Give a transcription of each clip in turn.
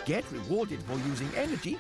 Get rewarded for using energy.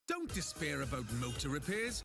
Don't despair about motor repairs.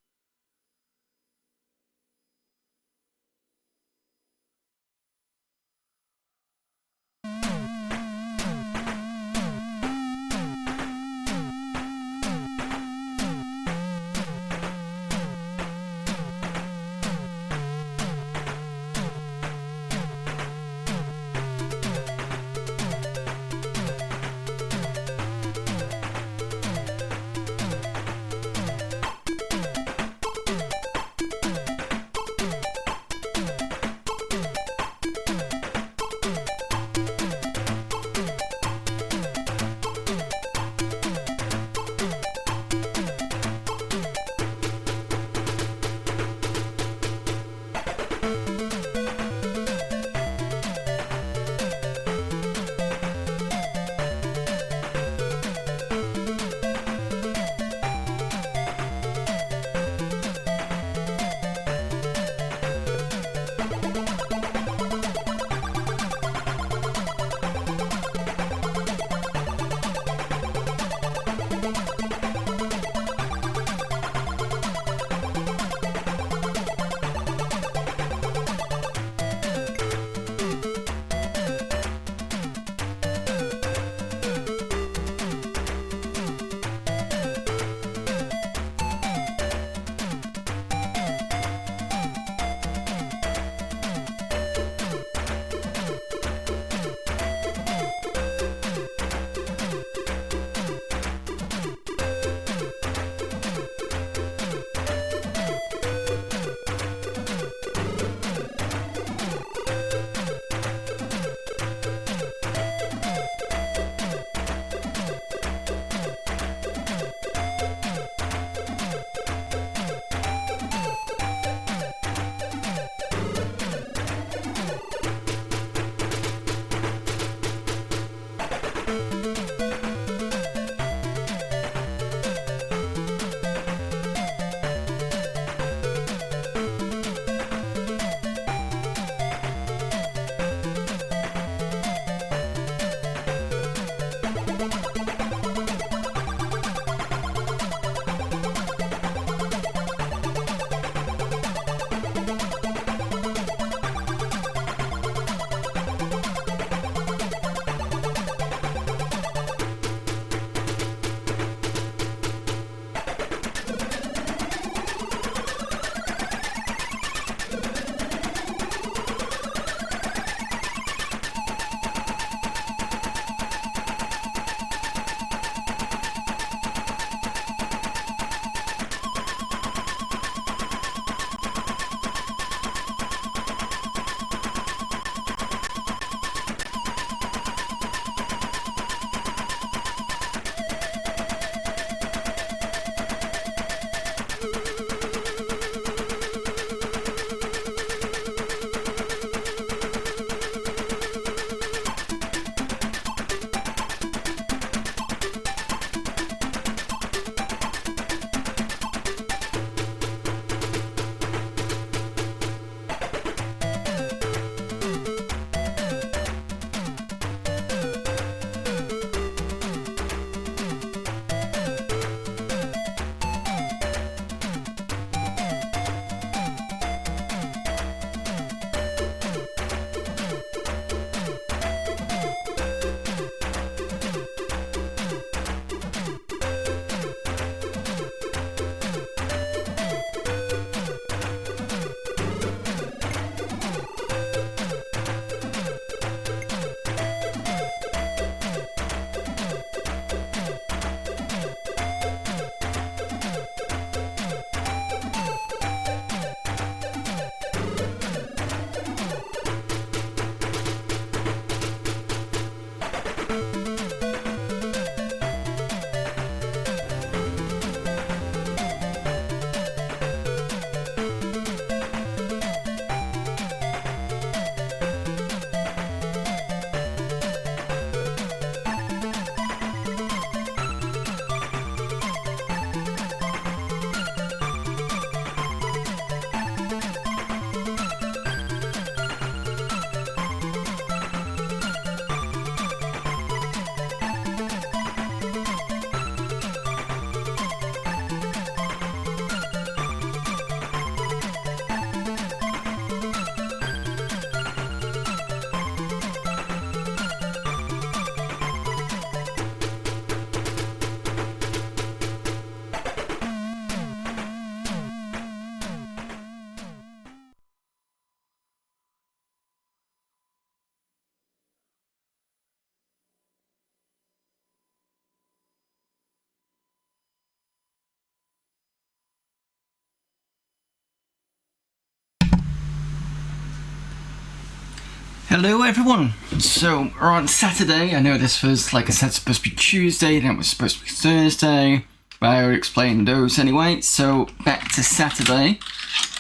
Hello everyone! So we're on Saturday. I know this was, like I said, supposed to be Tuesday, then it was supposed to be Thursday, but I already explained those anyway. So back to Saturday,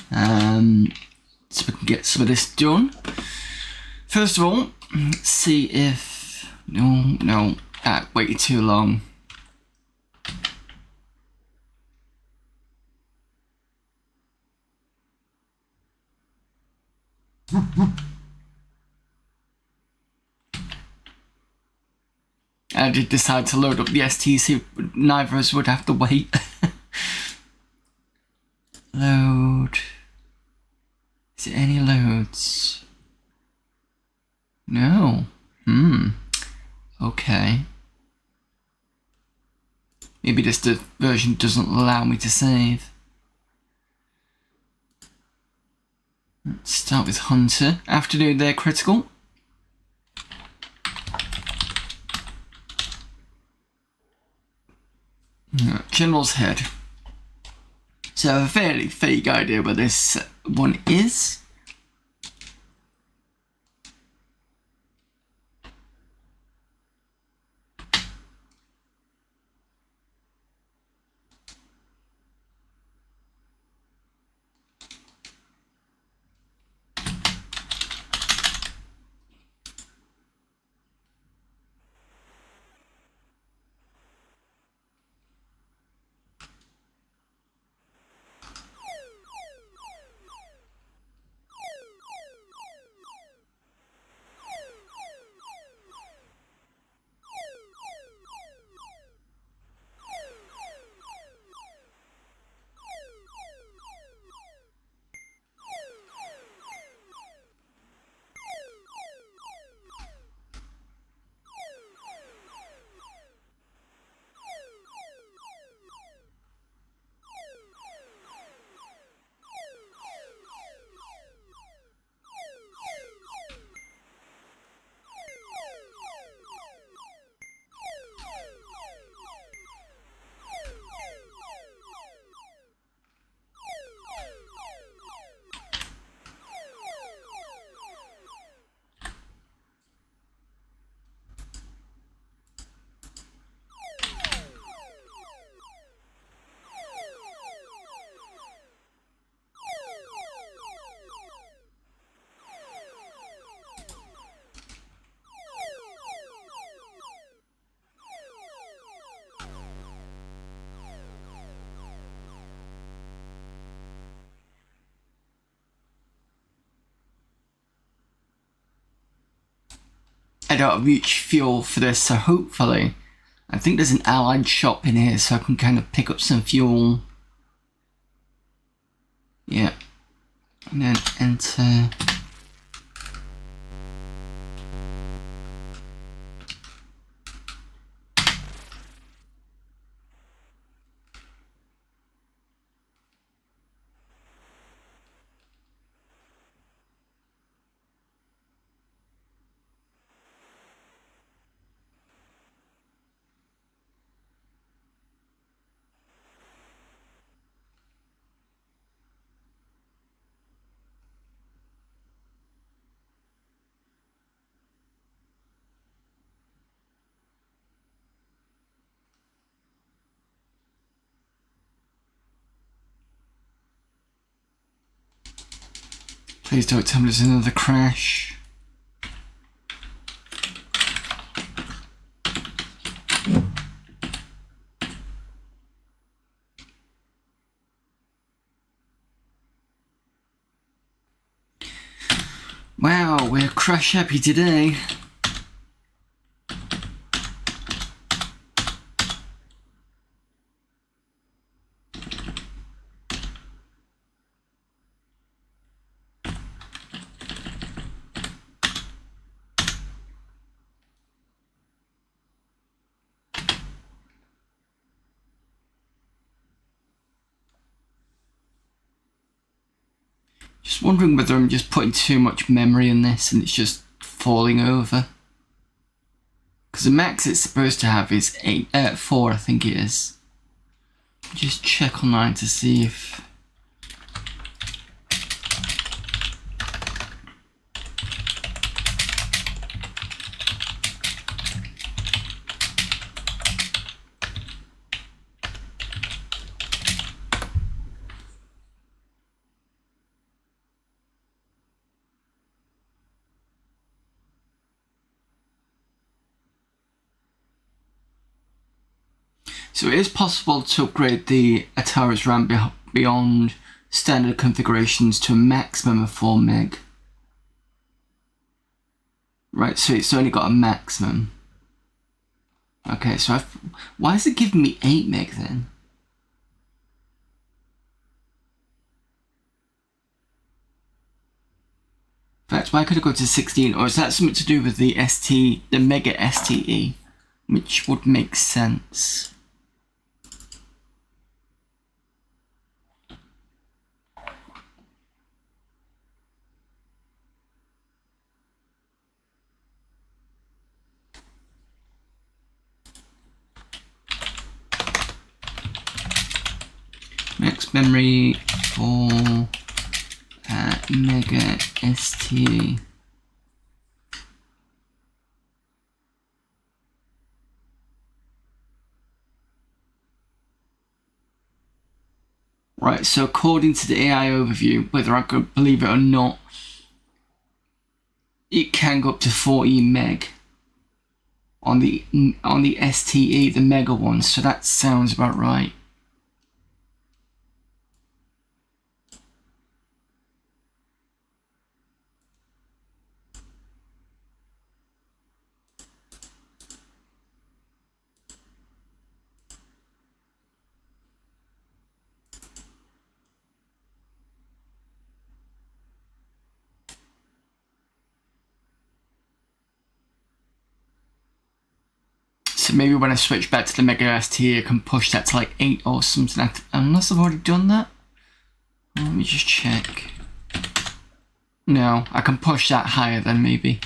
so we can get some of this done. First of all, let's see if... No, that waited too long. I did decide to load up the STC, but neither of us would have to wait. Load. Is it any loads? No. Okay. Maybe this version doesn't allow me to save. Let's start with Hunter. Afternoon there, critical. General's head. So I have a fairly vague idea where this one is. I don't have much fuel for this, so hopefully, I think there's an allied shop in here so I can kind of pick up some fuel. Yeah. And then enter. Please don't tell me there's another crash. Wow, we're crash happy today. Just wondering whether I'm just putting too much memory in this and it's just falling over. Because the max it's supposed to have is 4, I think it is. Just check online to see if... So it is possible to upgrade the Atari's RAM beyond standard configurations to a maximum of 4 meg. Right, so it's only got a maximum. Okay, so why is it giving me 8 meg then? In fact, why could it go to 16? Or is that something to do with the Mega STE? Which would make sense. Max memory for Mega STE. Right, so according to the AI overview, whether I could believe it or not, it can go up to 40 meg on the STE, the Mega one, so that sounds about right. So maybe when I switch back to the Mega ST, I can push that to like 8 or something. Unless I've already done that. Let me just check. No, I can push that higher then maybe.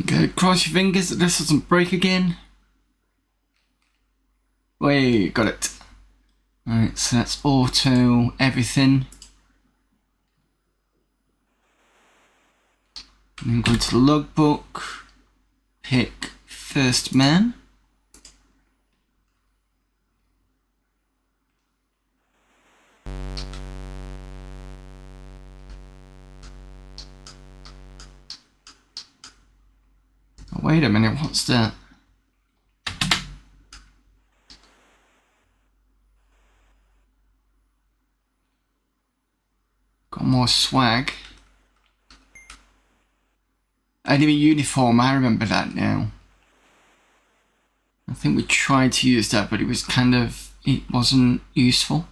Okay, cross your fingers that this doesn't break again. Wait, got it. Alright, so that's auto everything. And then go to the logbook, pick first man. Oh, wait a minute, what's that? Got more swag. Enemy uniform, I remember that now. I think we tried to use that, but it wasn't useful.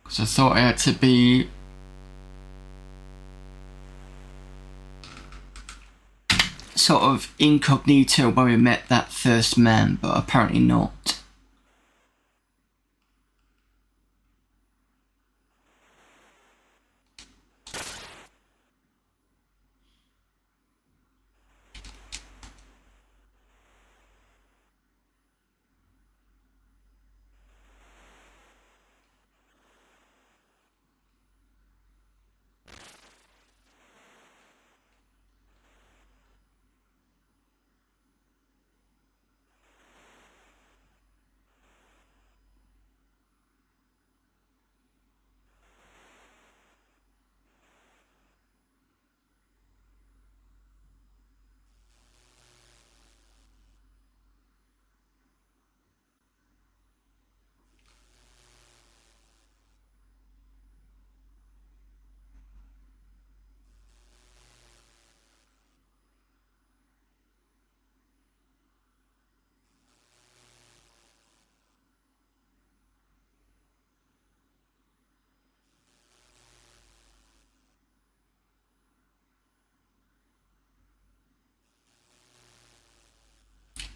Because I thought I had to be sort of incognito when we met that first man, but apparently not.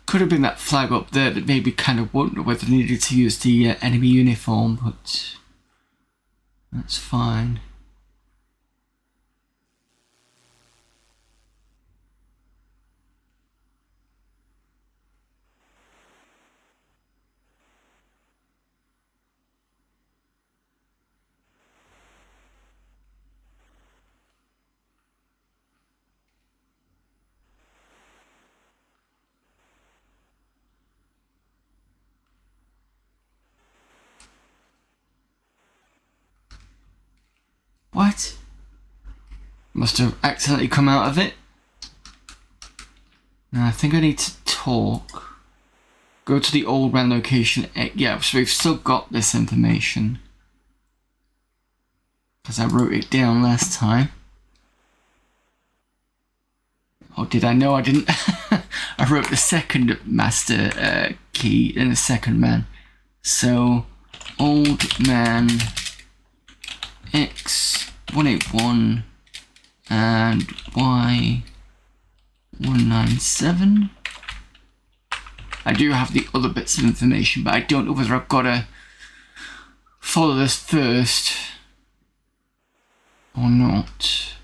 Could have been that flag up there that maybe kind of wondered whether they needed to use the enemy uniform, but that's fine. What? Must have accidentally come out of it. Now I think I need to talk. Go to the old man location. Yeah, so we've still got this information. Because I wrote it down last time. Or did I? No, I didn't. I wrote the second master key in the second man. So, old man X181 and Y197. I do have the other bits of information, but I don't know whether I've got to follow this first or not.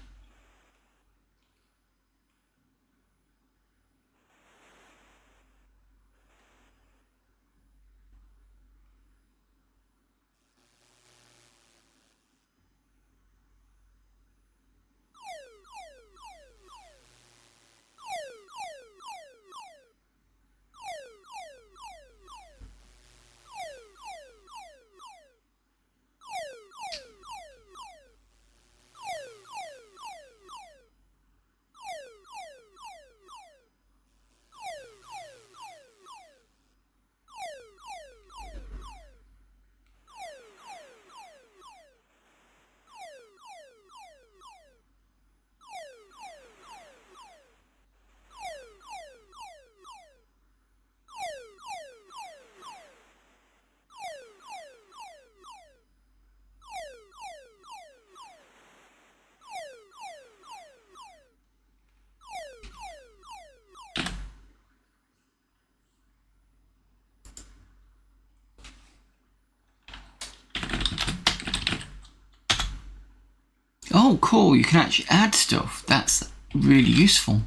Oh, cool, you can actually add stuff. That's really useful.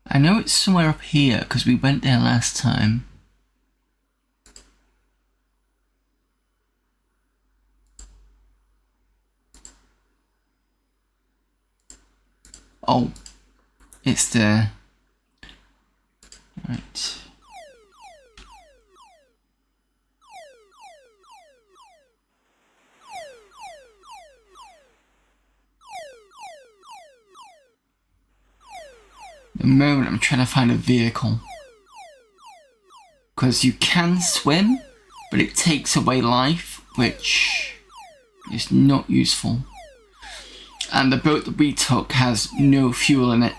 I know it's somewhere up here because we went there last time. Oh, it's there. Right. At the moment I'm trying to find a vehicle. Because you can swim, but it takes away life, which is not useful. And the boat that we took has no fuel in it.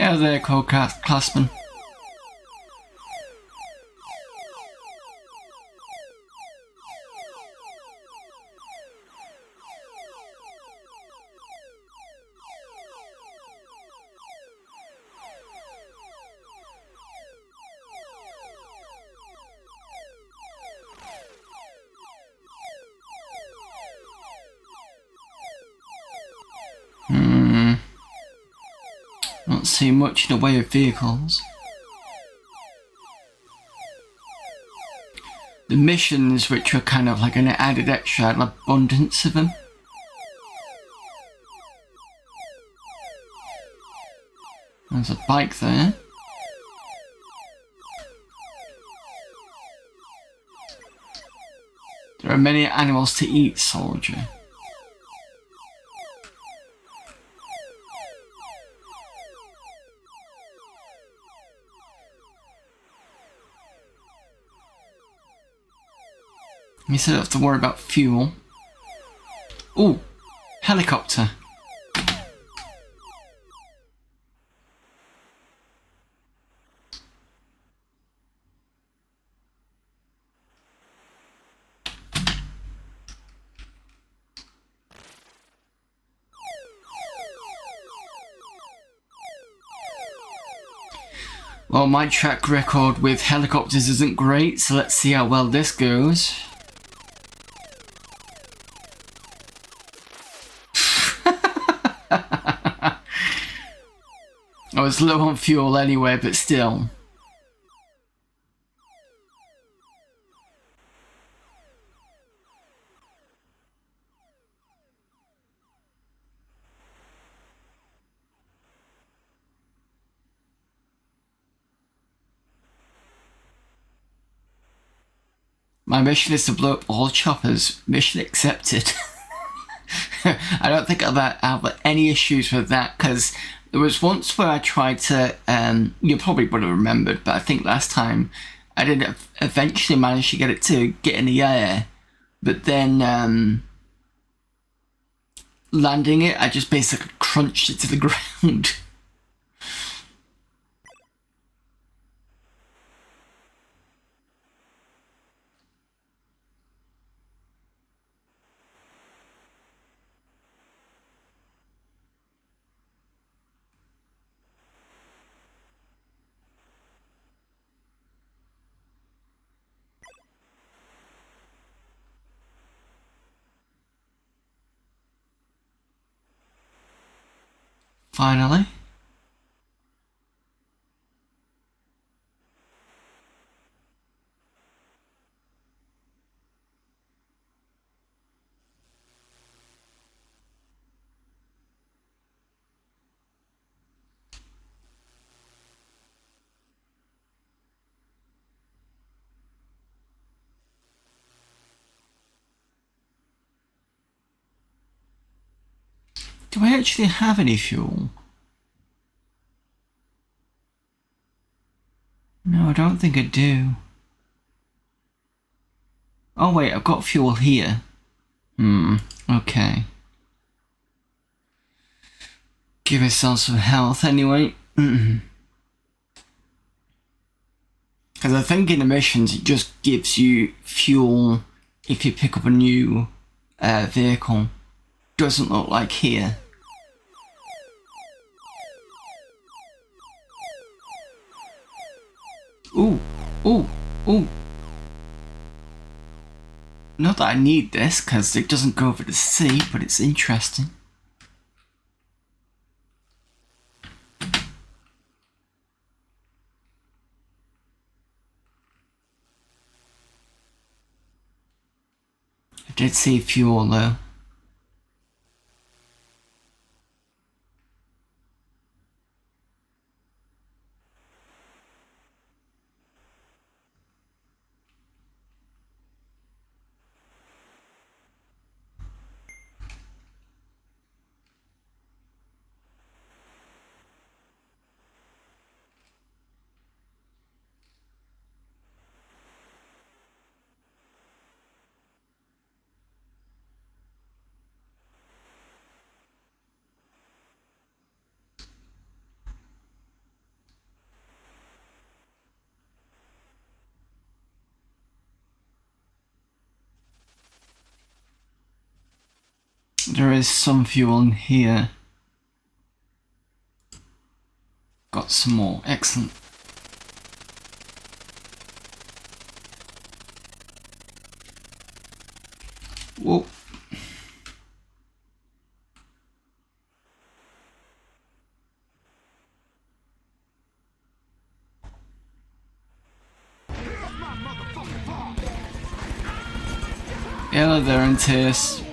Yeah, they're called classmen. Not see much in the way of vehicles. The missions, which were kind of like an added extra, had an abundance of them. There's a bike there. There are many animals to eat, soldier. You said I have to worry about fuel. Ooh, helicopter. Well, my track record with helicopters isn't great, so let's see how well this goes. I was low on fuel anyway, but still. My mission is to blow up all choppers. Mission accepted. I don't think I'll have any issues with that, because there was once where I tried to, you probably would have remembered, but I think last time I did eventually manage to get it to get in the air, but then landing it, I just basically crunched it to the ground. Finally. Do I actually have any fuel? No, I don't think I do. Oh wait, I've got fuel here. Okay. Give yourself some health anyway. Because I think in the missions it just gives you fuel if you pick up a new vehicle. Doesn't look like here. Ooh, ooh, ooh. Not that I need this, because it doesn't go over the sea, but it's interesting. I did see fuel though. There is some fuel in here. Got some more. Excellent. Whoa. Hello there, Antaeus.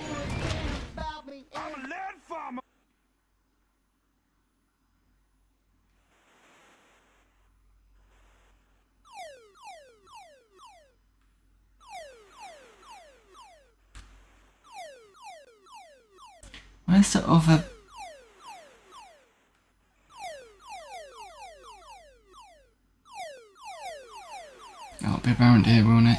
Where's the other? It'll be around here, won't it?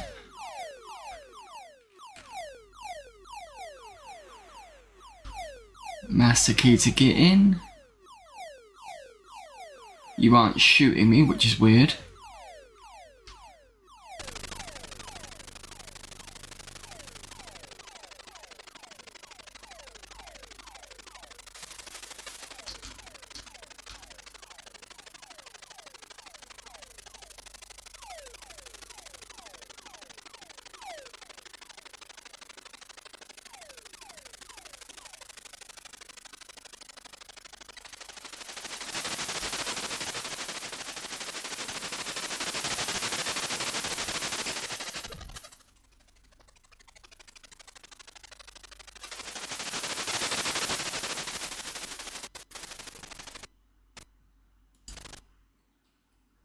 Master key to get in. You aren't shooting me, which is weird.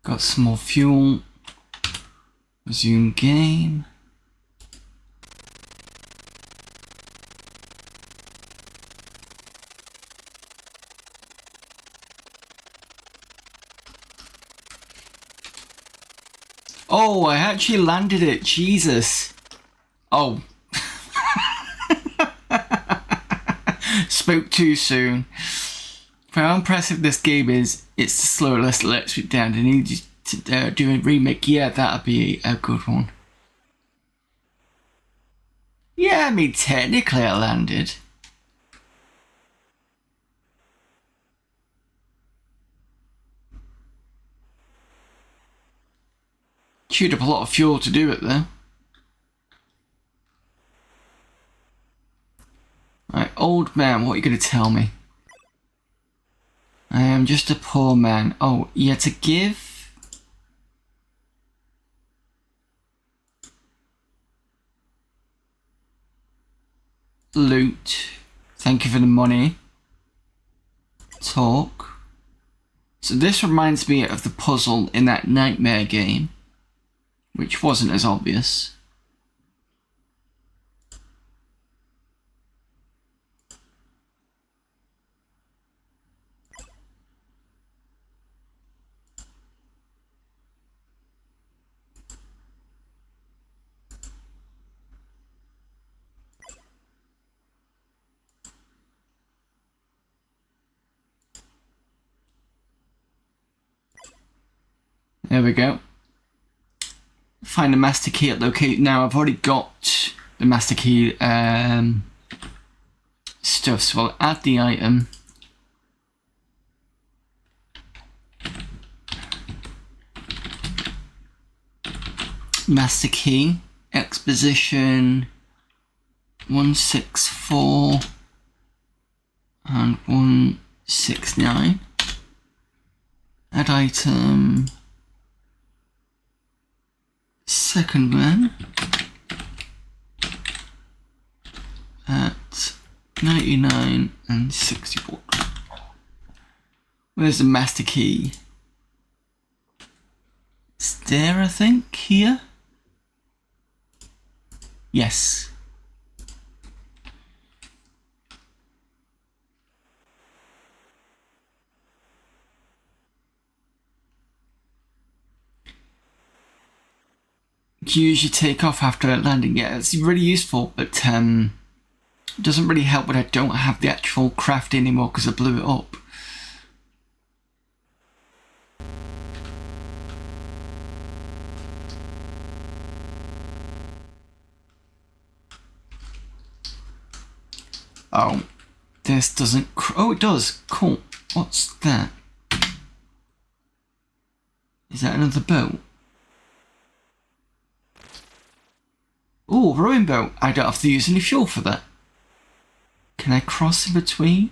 Got some more fuel. Resume game. Oh, I actually landed it. Jesus. Oh. Spoke too soon. For how impressive this game is, it's the slowest electric down. They need you to do a remake. Yeah, that'd be a good one. Yeah, I mean, technically I landed. Chewed up a lot of fuel to do it though. Right, old man, what are you going to tell me? I am just a poor man. Oh, yeah, to give? Loot. Thank you for the money. Talk. So this reminds me of the puzzle in that nightmare game, which wasn't as obvious. There we go. Find the master key at locate. Now I've already got the master key stuff, so I'll add the item. Master key, exposition 164 and 169. Add item. Second one at 99 and 64. Where's the master key? It's there, I think, here. Yes. Use your takeoff after landing. Yeah, it's really useful, but it doesn't really help when I don't have the actual craft anymore because I blew it up. Oh, this doesn't... Oh, it does. Cool. What's that? Is that another boat? Oh, rowing boat. I don't have to use any fuel for that. Can I cross in between?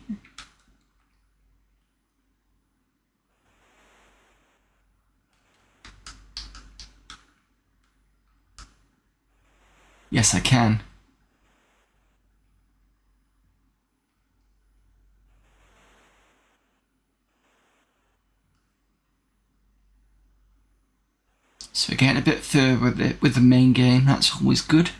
Yes, I can. So we're getting a bit further with it with the main game. That's always good.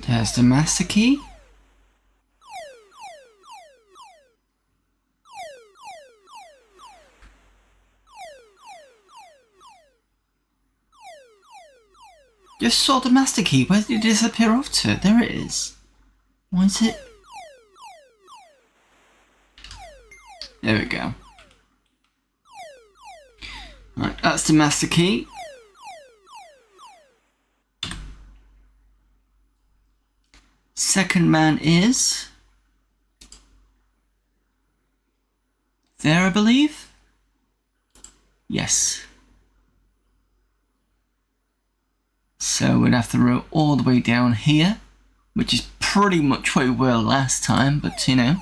There's the master key. Just saw the master key. Where did it disappear off to? There it is. Why is it? There we go. Right, that's the master key. Second man is there, I believe. Yes. So we'd have to row all the way down here, which is pretty much where we were last time, but you know.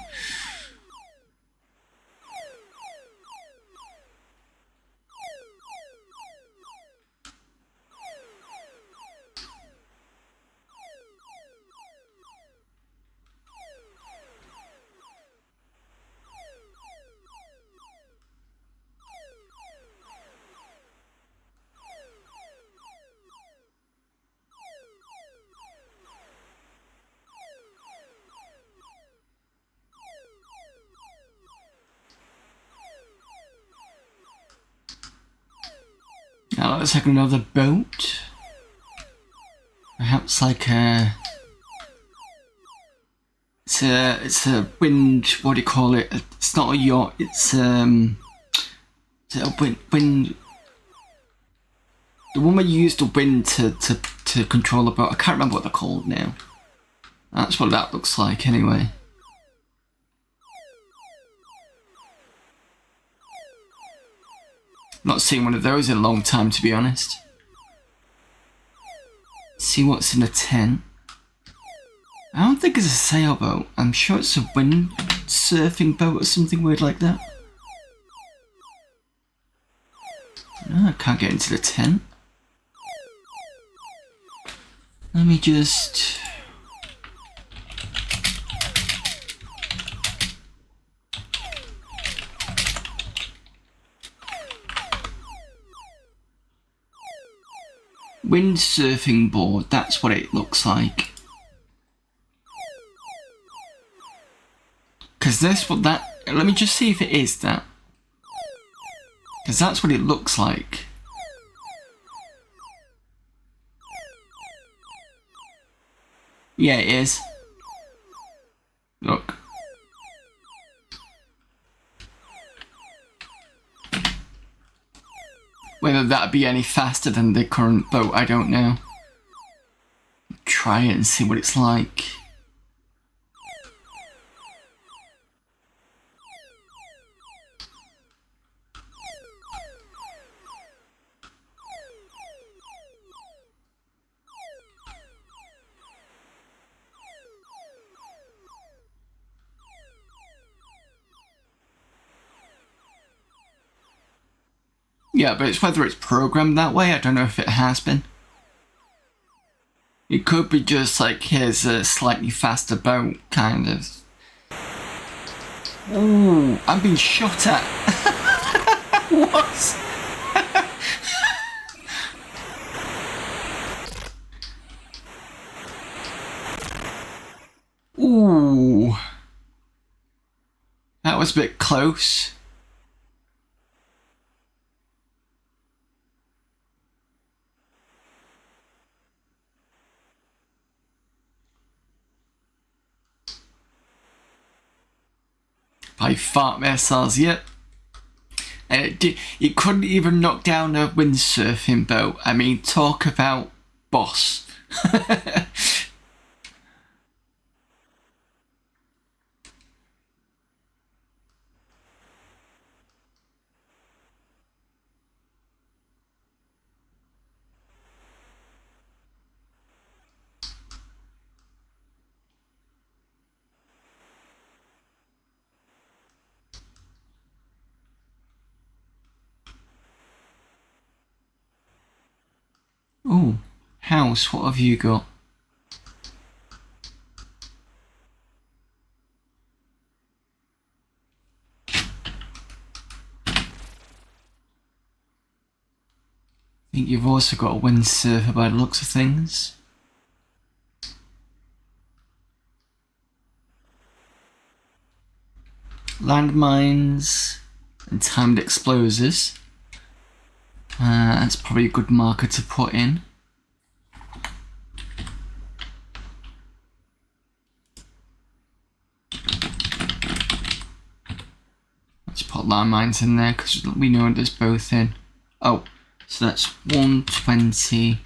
Now looks like another boat. Perhaps like a... It's a wind, what do you call it? It's not a yacht, it's a wind... The one where you use the wind to control the boat. I can't remember what they're called now. That's what that looks like anyway. Not seen one of those in a long time, to be honest. See what's in the tent. I don't think it's a sailboat. I'm sure it's a wind surfing boat or something weird like that. No, I can't get into the tent. Let me just... Windsurfing board, that's what it looks like. Because that's what that... Let me just see if it is that. Because that's what it looks like. Yeah, it is. Look. Whether that'd be any faster than the current boat, I don't know. Try it and see what it's like. Yeah, but it's whether it's programmed that way, I don't know if it has been. It could be just like, here's a slightly faster boat, kind of. Ooh, I'm being shot at. What? Ooh. That was a bit close. By fart missiles, yep. And it couldn't even knock down a windsurfing boat. I mean, talk about boss. Ooh, house, what have you got? I think you've also got a windsurfer by the looks of things. Landmines and timed explosives. That's probably a good marker to put in. Let's put landmines in there because we know there's both in. Oh, so that's 120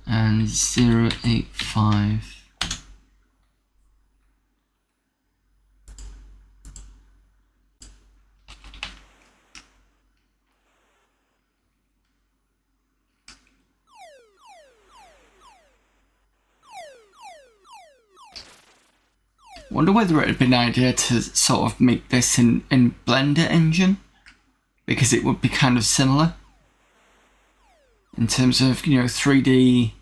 and 085. Wonder whether it would be an idea to sort of make this in Blender engine, because it would be kind of similar in terms of, you know, 3D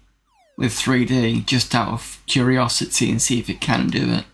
with 3D, just out of curiosity and see if it can do it.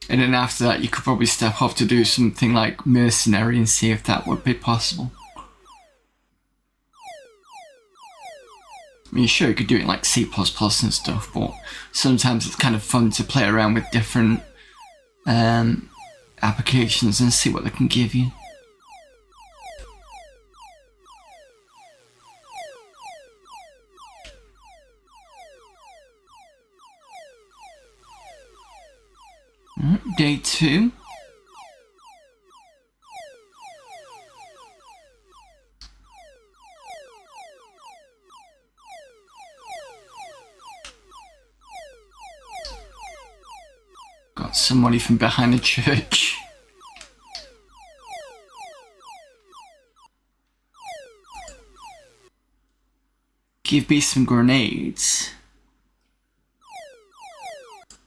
And then after that, you could probably step off to do something like mercenary and see if that would be possible. I mean, sure, you could do it in like C++ and stuff, but sometimes it's kind of fun to play around with different applications and see what they can give you. Day 2. Got somebody from behind the church. Give me some grenades.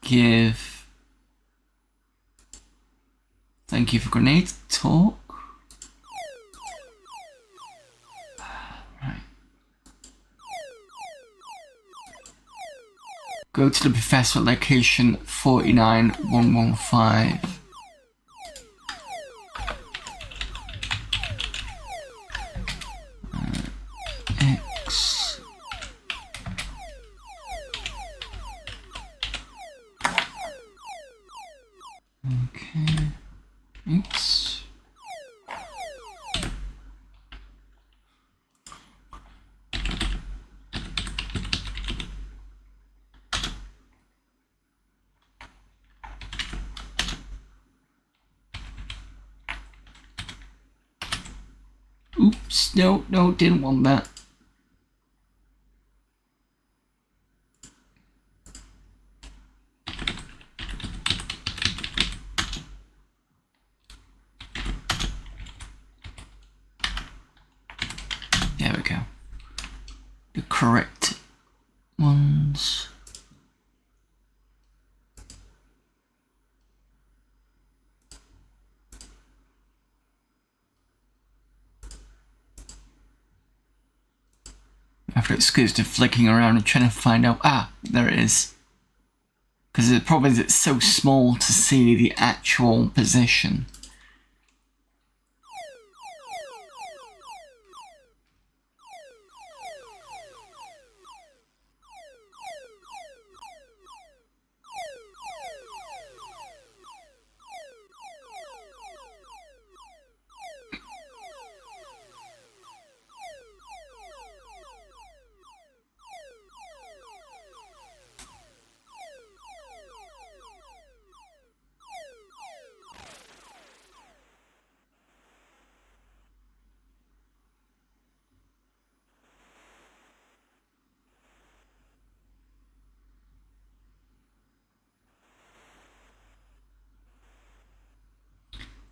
Give... Thank you for grenades. Talk. Right. Go to the professor at location 49115. X. Okay. X. Oops, no, didn't want that. After it's good to flicking around and trying to find out. Ah, there it is. Because the problem is it's so small to see the actual position.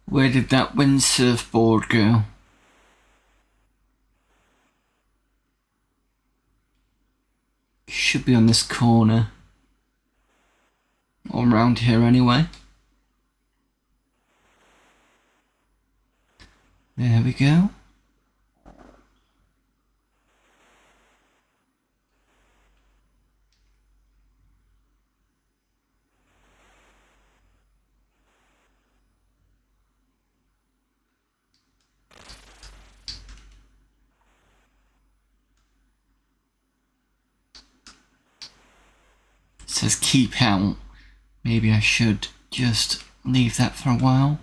Where did that windsurf board go? Should be on this corner. Or around here anyway. There we go. It says keep out. Maybe I should just leave that for a while.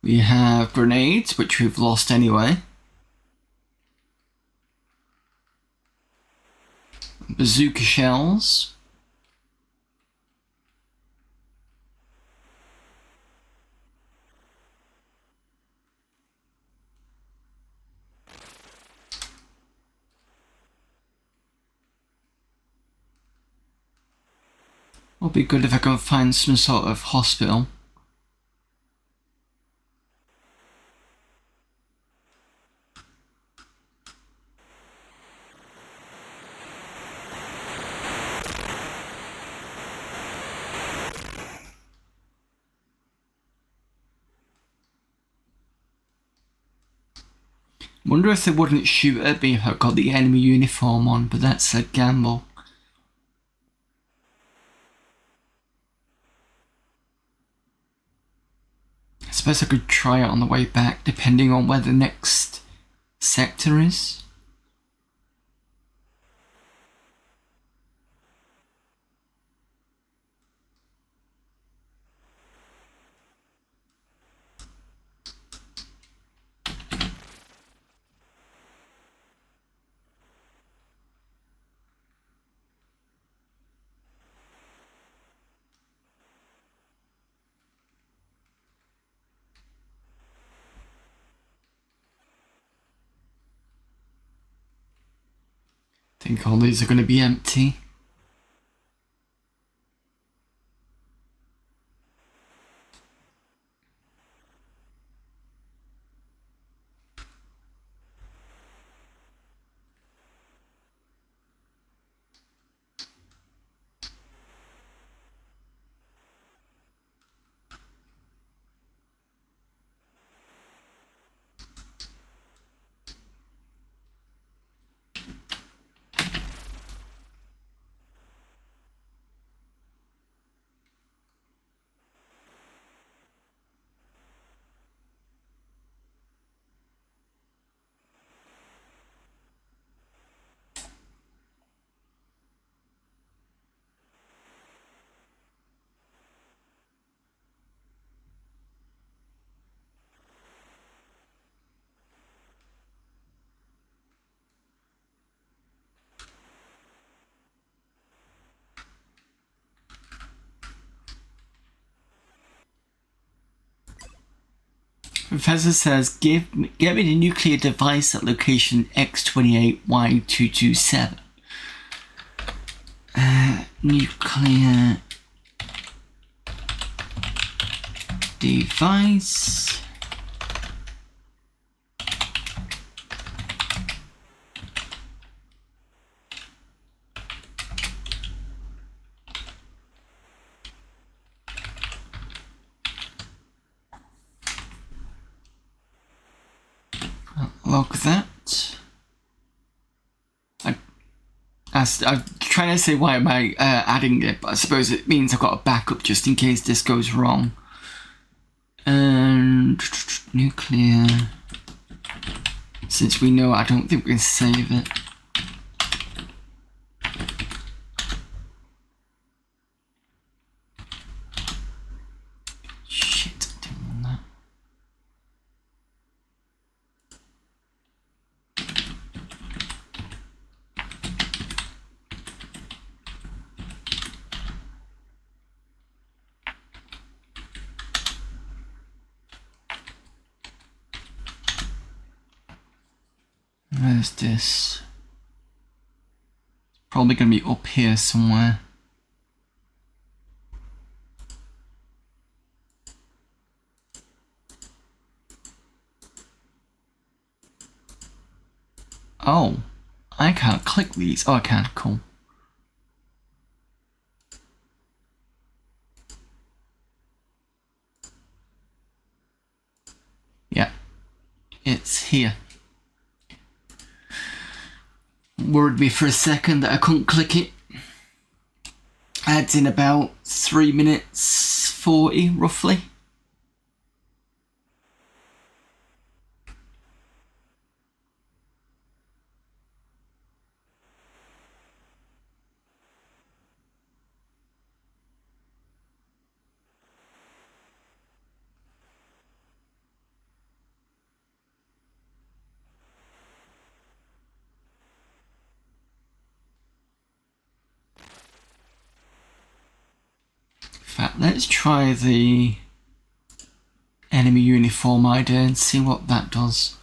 We have grenades, which we've lost anyway. Bazooka shells. It'll be good if I can find some sort of hospital. Wonder if they wouldn't shoot at me if I got the enemy uniform on, but that's a gamble. I suppose I could try it on the way back, depending on where the next sector is. I think all these are going to be empty. Professor says, get me the nuclear device at location X28Y227. Nuclear Device. Log that. I'm trying to say why am I adding it, but I suppose it means I've got a backup just in case this goes wrong. And nuclear. Since we know I don't think we can save it. Shit, I didn't want that. Where's this? Probably going to be up here somewhere. Oh, I can't click these. Oh, I can. Cool. Yeah, it's here. Worried me for a second that I couldn't click it. Adds in about 3 minutes 40 roughly. In fact, let's try the enemy uniform idea and see what that does.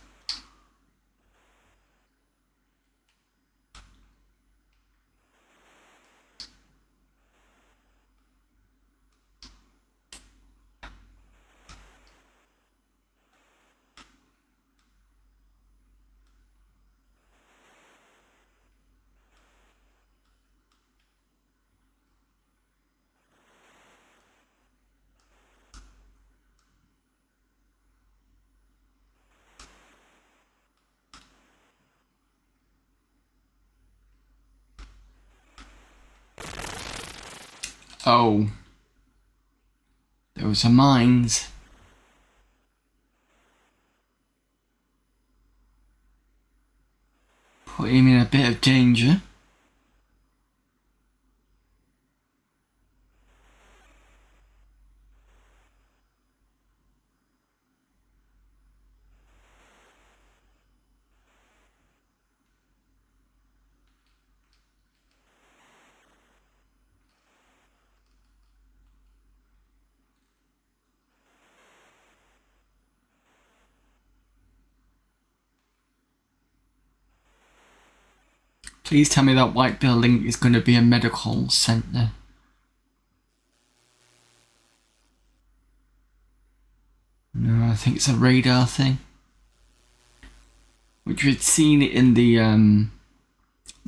Oh, those are mines. Put him in a bit of danger. Please tell me that white building is going to be a medical centre. No, I think it's a radar thing. Which we'd seen it in the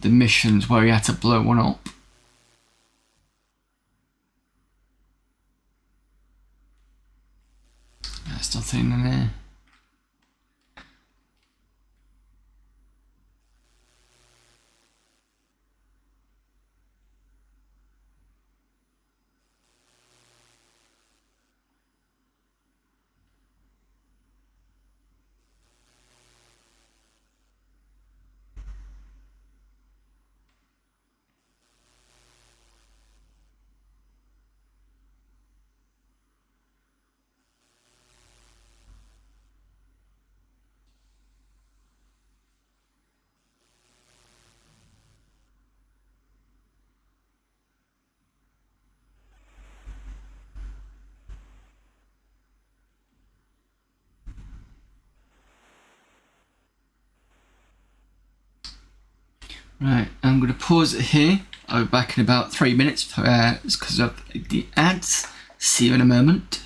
missions where we had to blow one up. There's nothing in there. Right, I'm going to pause it here. I'll be back in about 3 minutes because of the ads. See you in a moment.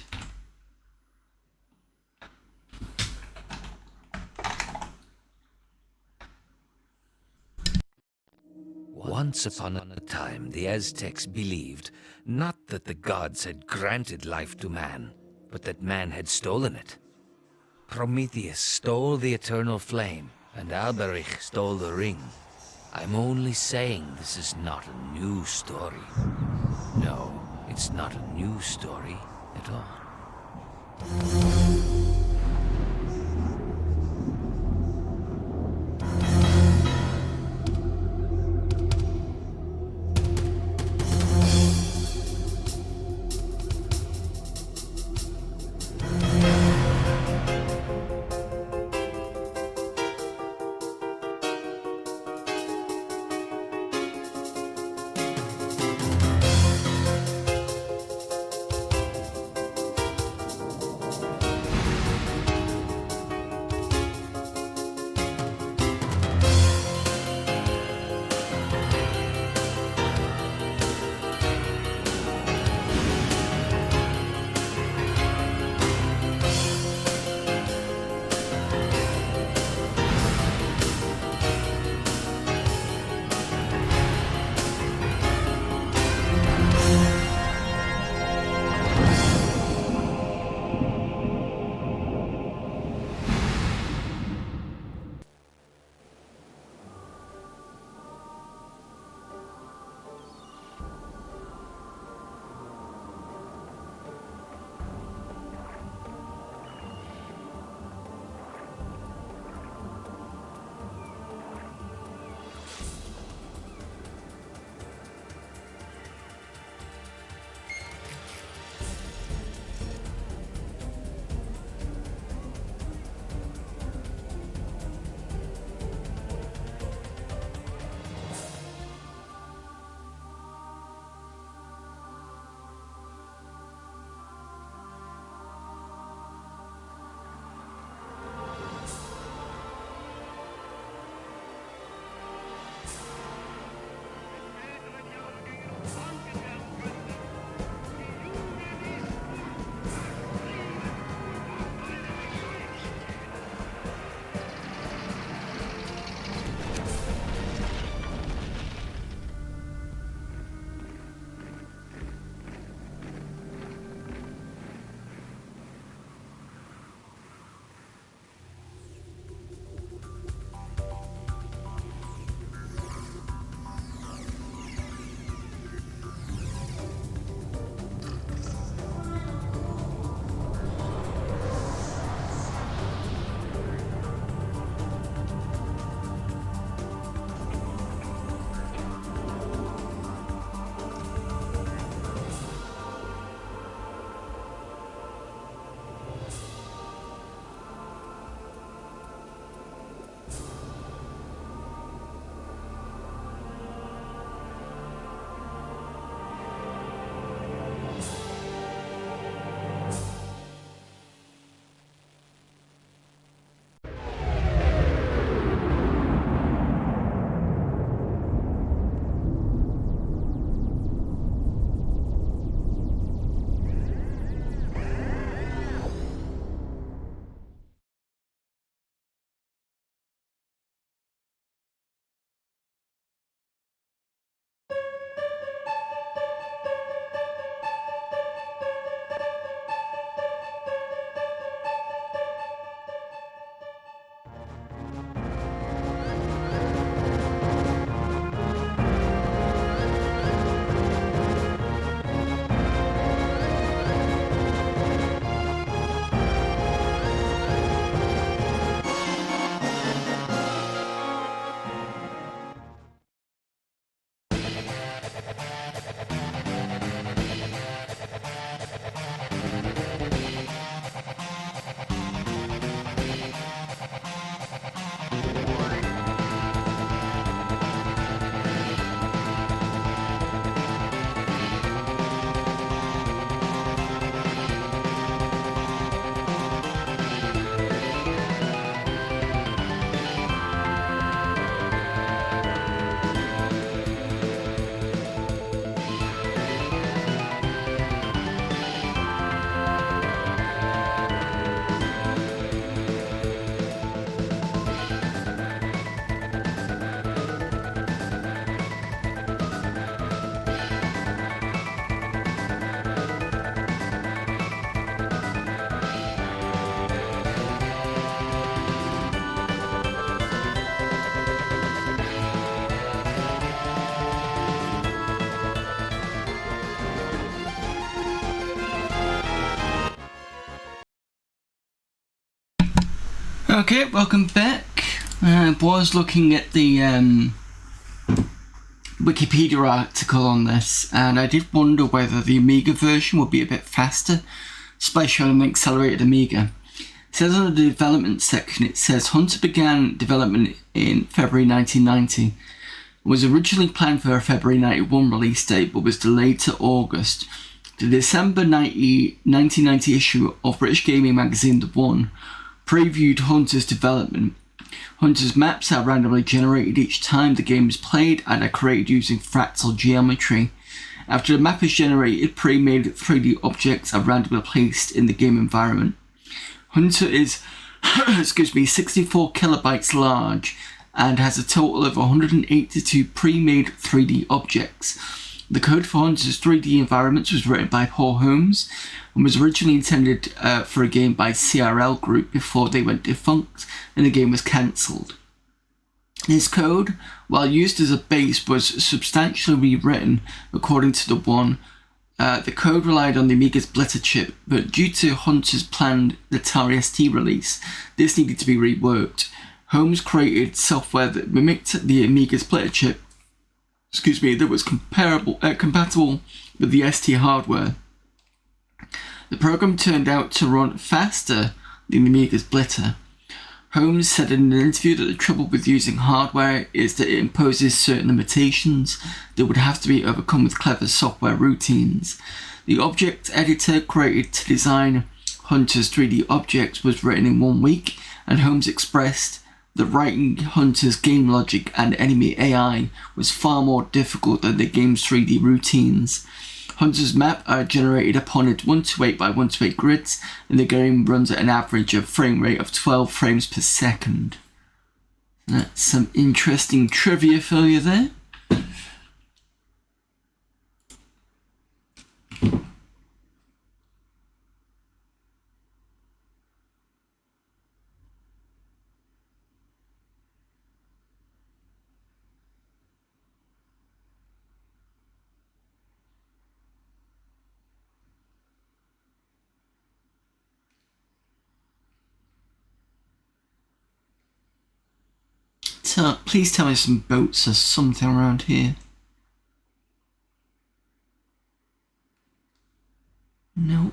Once upon a time, the Aztecs believed not that the gods had granted life to man, but that man had stolen it. Prometheus stole the eternal flame, and Alberich stole the ring. I'm only saying this is not a new story. No, it's not a new story at all. Okay, welcome back. I was looking at the Wikipedia article on this, and I did wonder whether the Amiga version would be a bit faster, especially on an accelerated Amiga. It says on the development section, it says Hunter began development in February 1990. It was originally planned for a February 91 release date, but was delayed to August. The December 1990 issue of British Gaming magazine The One previewed Hunter's development. Hunter's maps are randomly generated each time the game is played and are created using fractal geometry. After the map is generated, pre-made 3D objects are randomly placed in the game environment. Hunter is 64 kilobytes large and has a total of 182 pre-made 3D objects. The code for Hunter's 3D environments was written by Paul Holmes and was originally intended for a game by CRL Group before they went defunct and the game was cancelled. His code, while used as a base, was substantially rewritten according to The One. The code relied on the Amiga splitter chip, but due to Hunter's planned Atari ST release, this needed to be reworked. Holmes created software that mimicked the Amiga splitter chip, that was compatible with the ST hardware. The program turned out to run faster than the Amiga splitter. Holmes said in an interview that the trouble with using hardware is that it imposes certain limitations that would have to be overcome with clever software routines. The object editor created to design Hunter's 3D objects was written in 1 week, and Holmes expressed that writing Hunter's game logic and enemy AI was far more difficult than the game's 3D routines. Hunter's map are generated upon its 128 by 128 grids, and the game runs at an average of frame rate of 12 frames per second. That's some interesting trivia for you there. Please tell me some boats or something around here. Nope.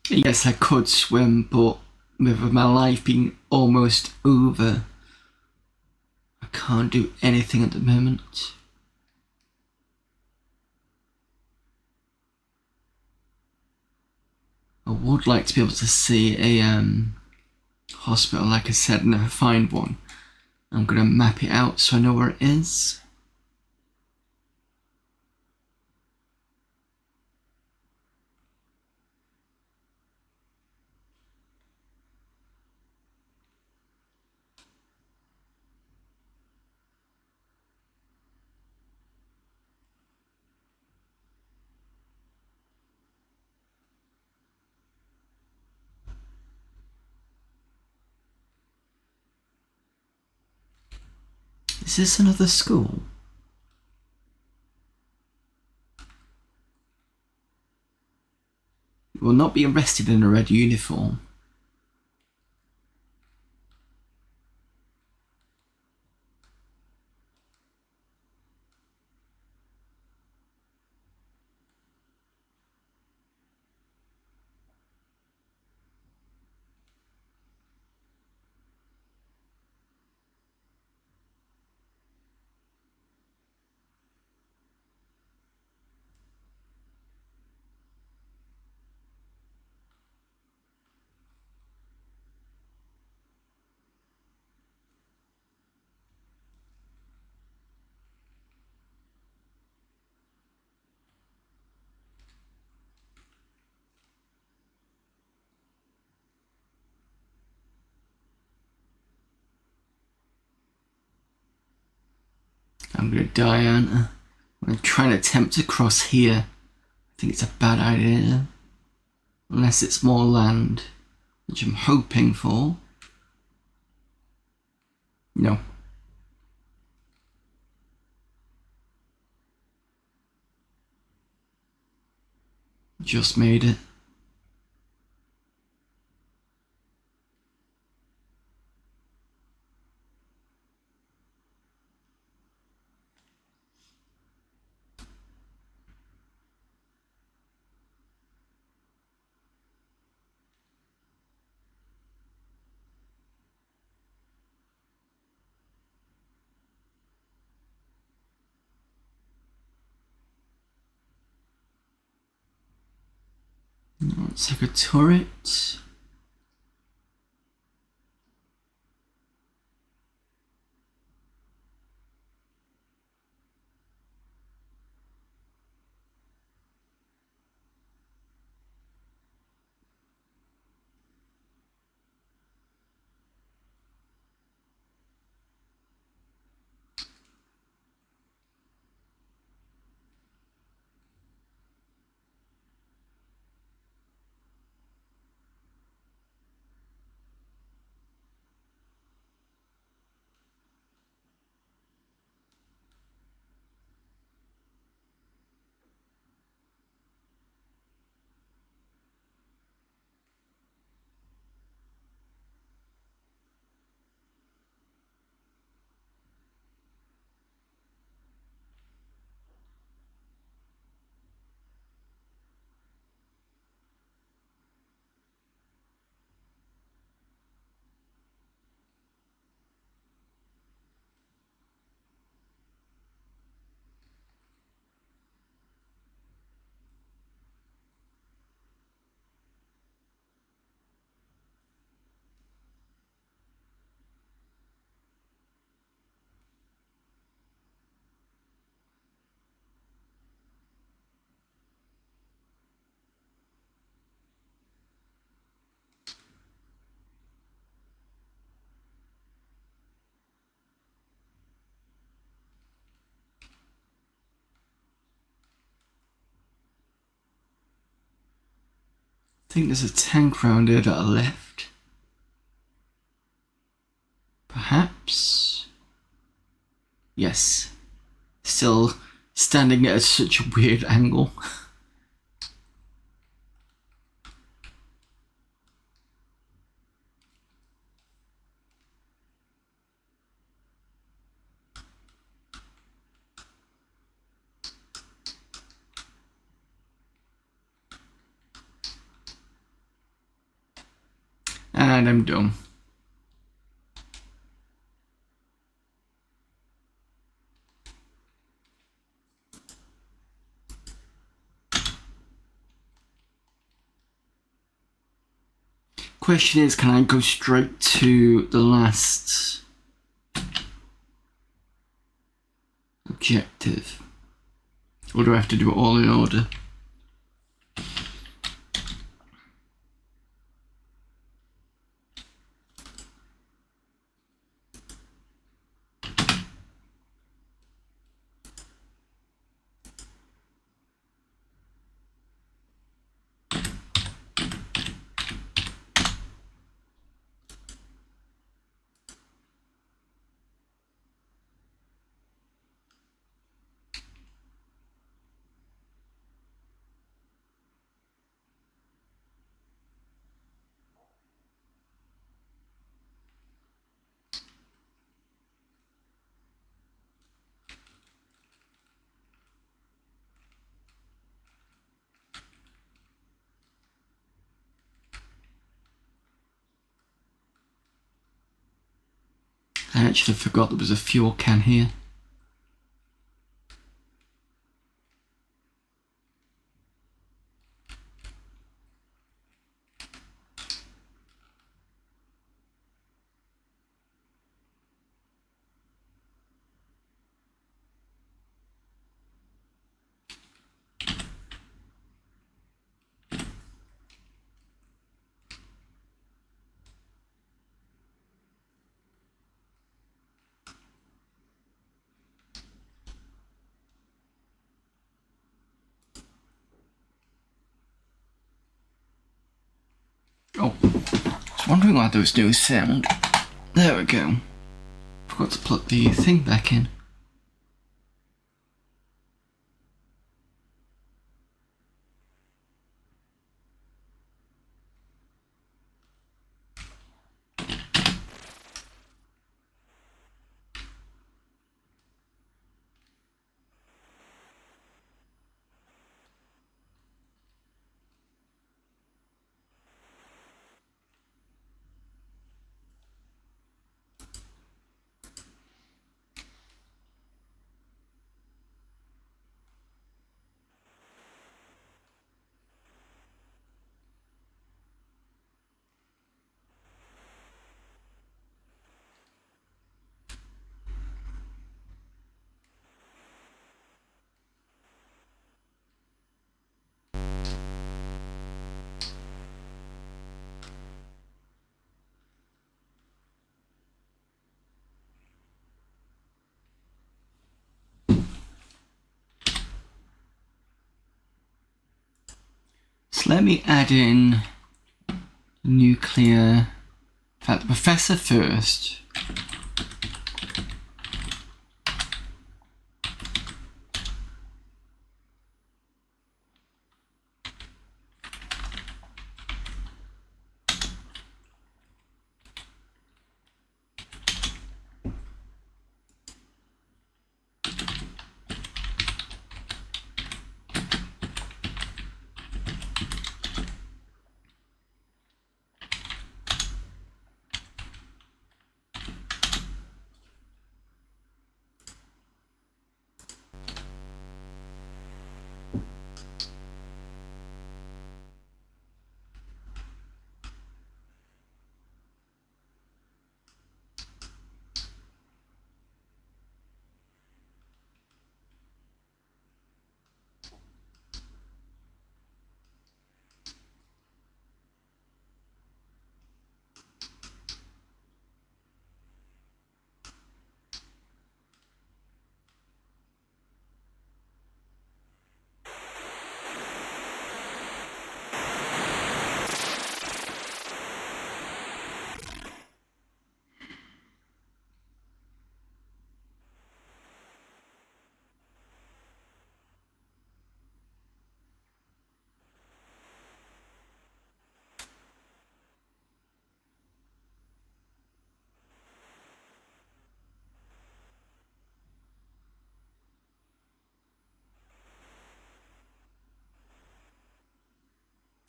Yes, I could swim, but with my life being almost over, I can't do anything at the moment. I would like to be able to see a hospital, like I said, and never find one. I'm gonna map it out so I know where it is. Is this another school? You will not be arrested in a red uniform. I'm gonna die, aren't I? I'm gonna try and attempt to cross here. I think it's a bad idea. Unless it's more land, which I'm hoping for. No. Just made it. It's like a turret. I think there's a tank round here that I left. Perhaps? Yes. Still standing at such a weird angle. And I'm done. Question is, can I go straight to the last objective? Or do I have to do it all in order? I actually forgot there was a fuel can here. Oh, I was wondering why there was no sound. There we go. Forgot to plug the thing back in. So let me add in nuclear. In fact, the professor first.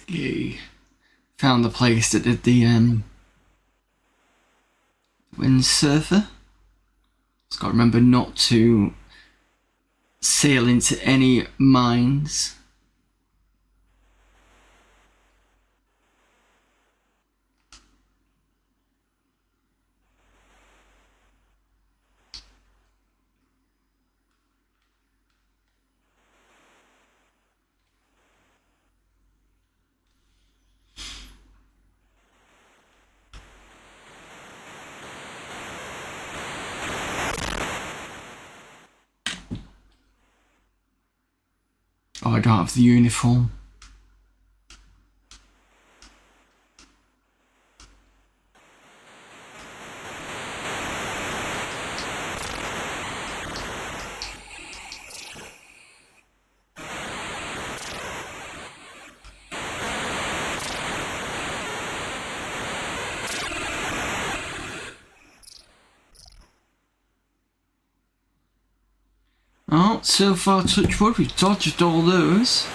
Yay. Found the place that did the windsurfer. Just got to remember not to sail into any mines. Oh, I don't have the uniform. Oh, so far touch wood, we've dodged all those.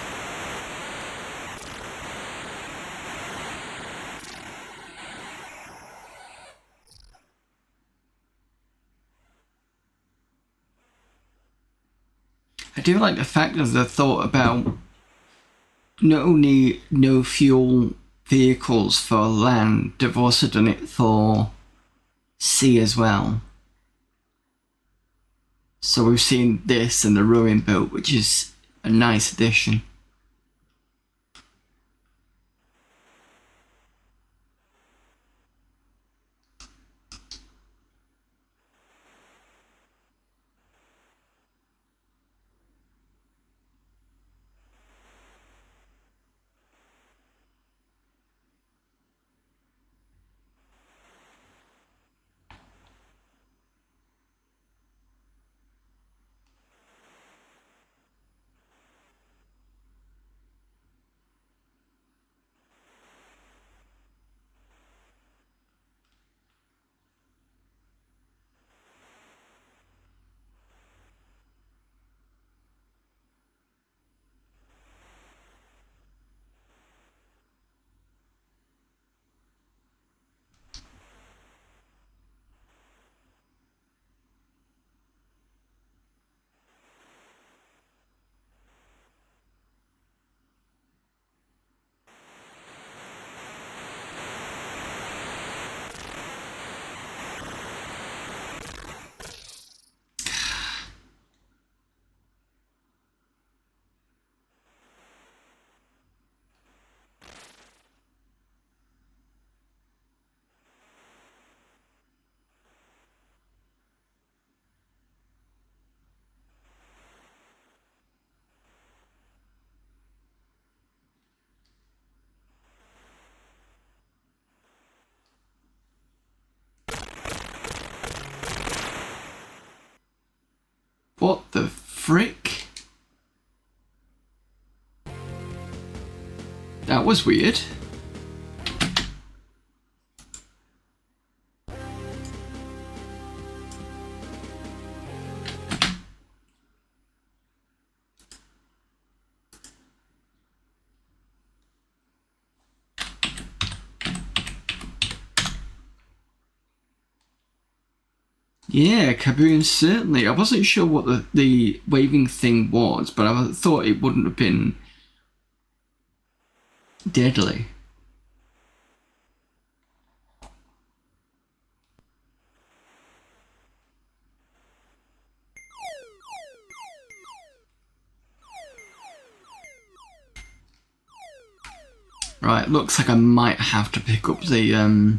I do like the fact that they thought about not only no fuel vehicles for land, they've also done it for sea as well. So we've seen this and the rowing boat, which is a nice addition. What the frick? That was weird. Yeah, Kaboom, certainly. I wasn't sure what the waving thing was, but I thought it wouldn't have been deadly. Right, looks like I might have to pick up the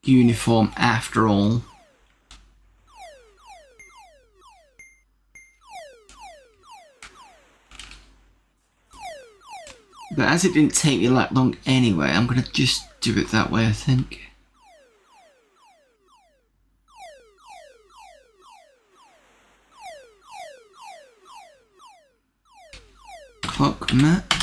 uniform after all. But as it didn't take me that long anyway, I'm gonna just do it that way, I think. Clock map.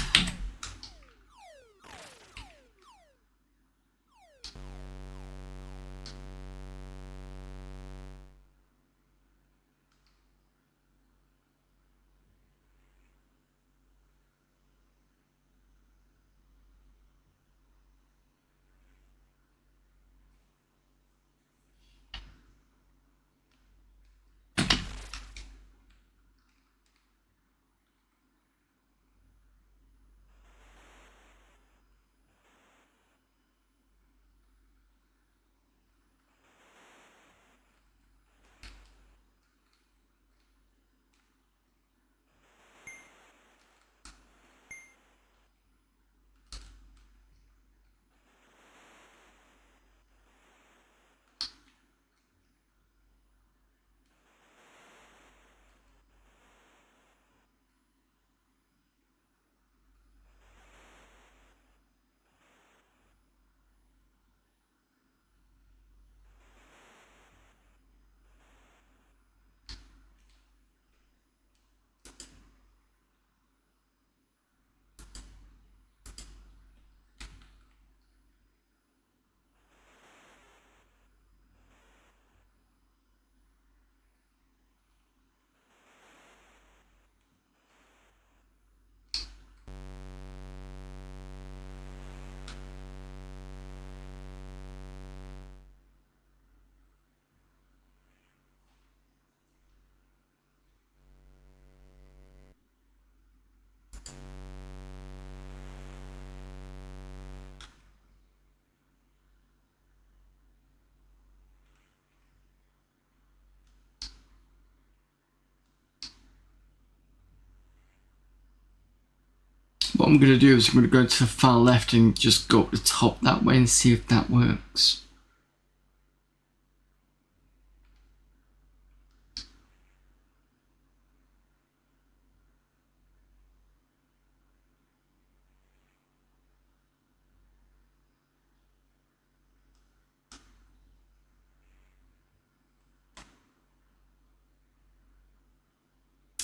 What I'm going to do is I'm going to go to the far left and just go up the top that way and see if that works.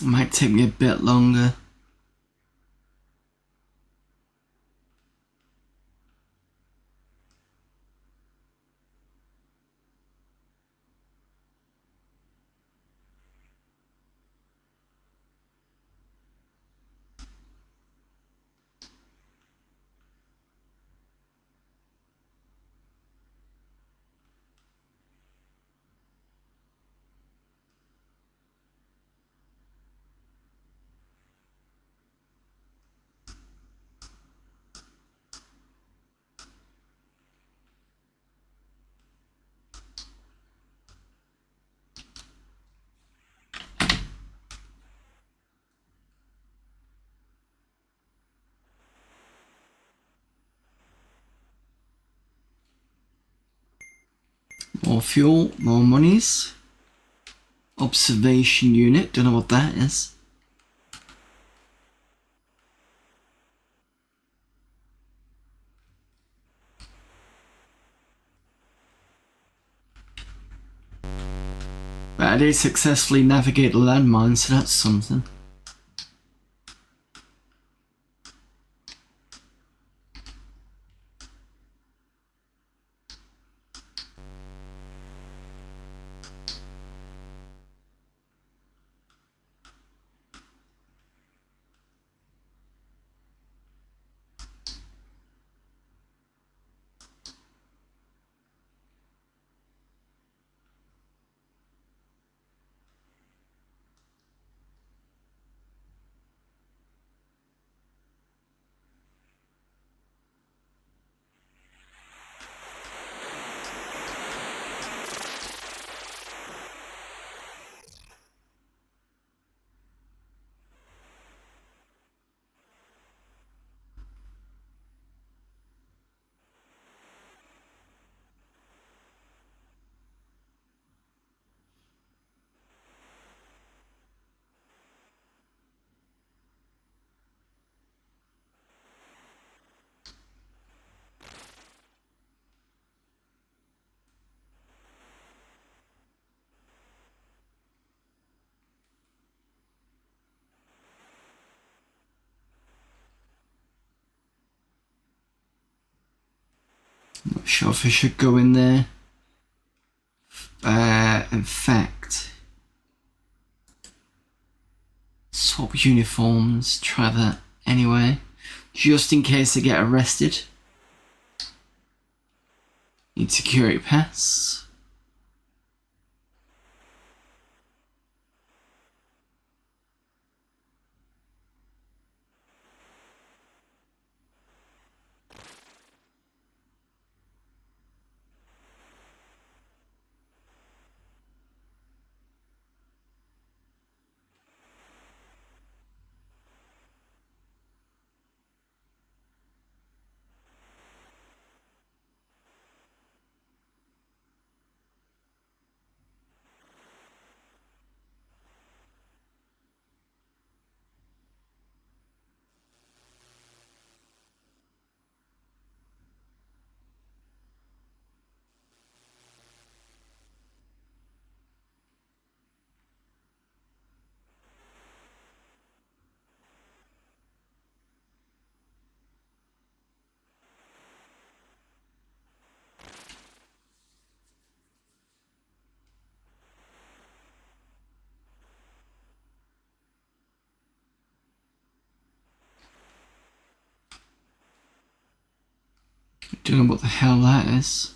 It might take me a bit longer. More fuel, more monies. Observation unit, don't know what that is. But I did successfully navigate the landmine, so that's something. Not sure if I should go in there. In fact, swap uniforms, try that anyway, just in case I get arrested. Need security pass. Don't know what the hell that is.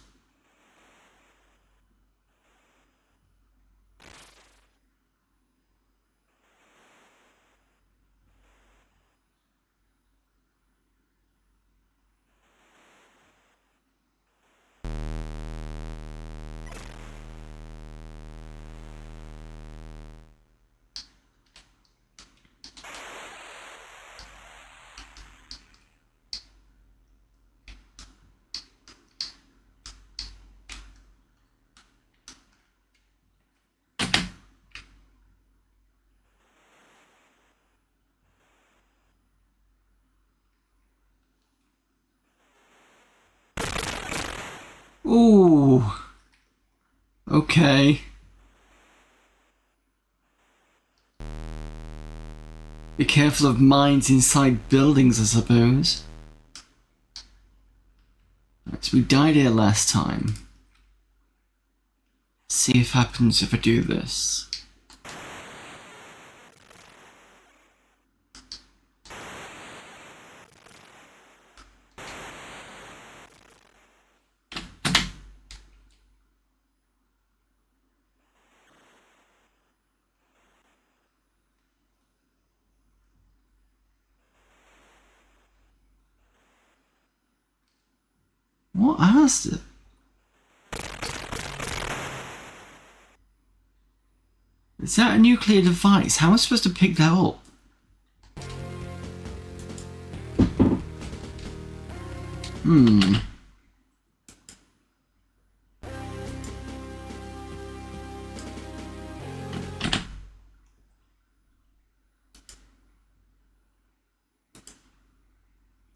Ooh. Okay. Be careful of mines inside buildings, I suppose. Right, so we died here last time. See if happens if I do this. What has it? Is that a nuclear device? How am I supposed to pick that up?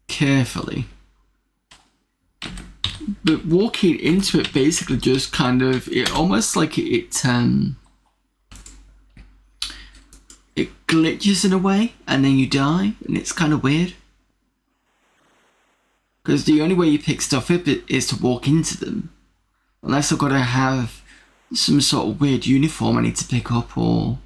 Carefully. But walking into it basically just kind of, it almost like it glitches in a way, and then you die, and it's kind of weird. Because the only way you pick stuff up is to walk into them. Unless I've got to have some sort of weird uniform I need to pick up, or...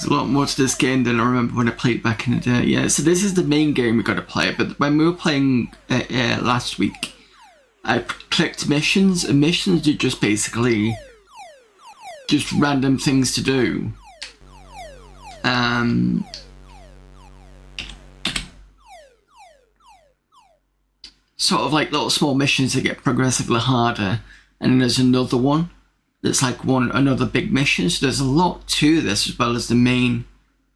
There's a lot more to this game than I remember when I played back in the day. Yeah, so this is the main game we got to play, but when we were playing last week, I clicked missions, and missions are just basically just random things to do. Sort of like little small missions that get progressively harder, and then there's another one that's like another big mission. So there's a lot to this as well as the main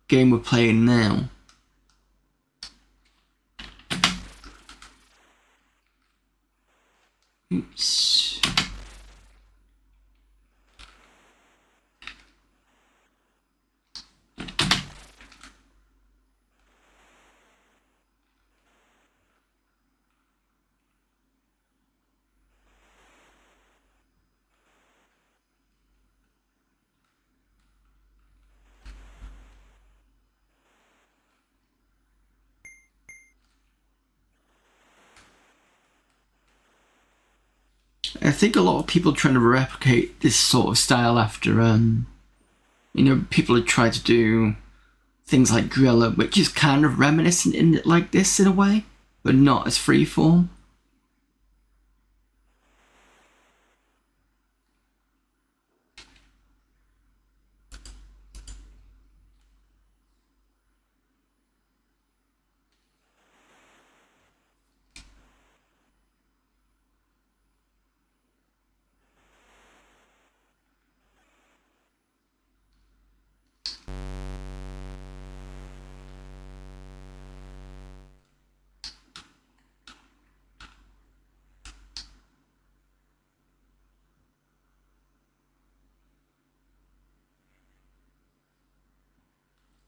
game we're playing now. Oops. I think a lot of people are trying to replicate this sort of style after, people have tried to do things like Gorilla, which is kind of reminiscent in it like this in a way, but not as freeform.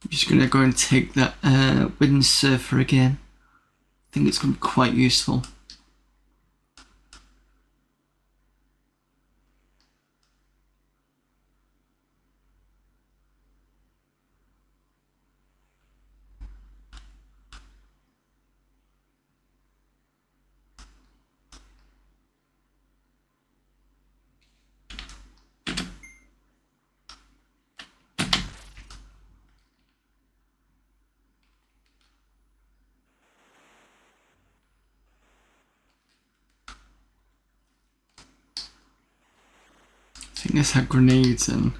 I'm just going to go and take that windsurfer again. I think it's going to be quite useful. I think this had grenades and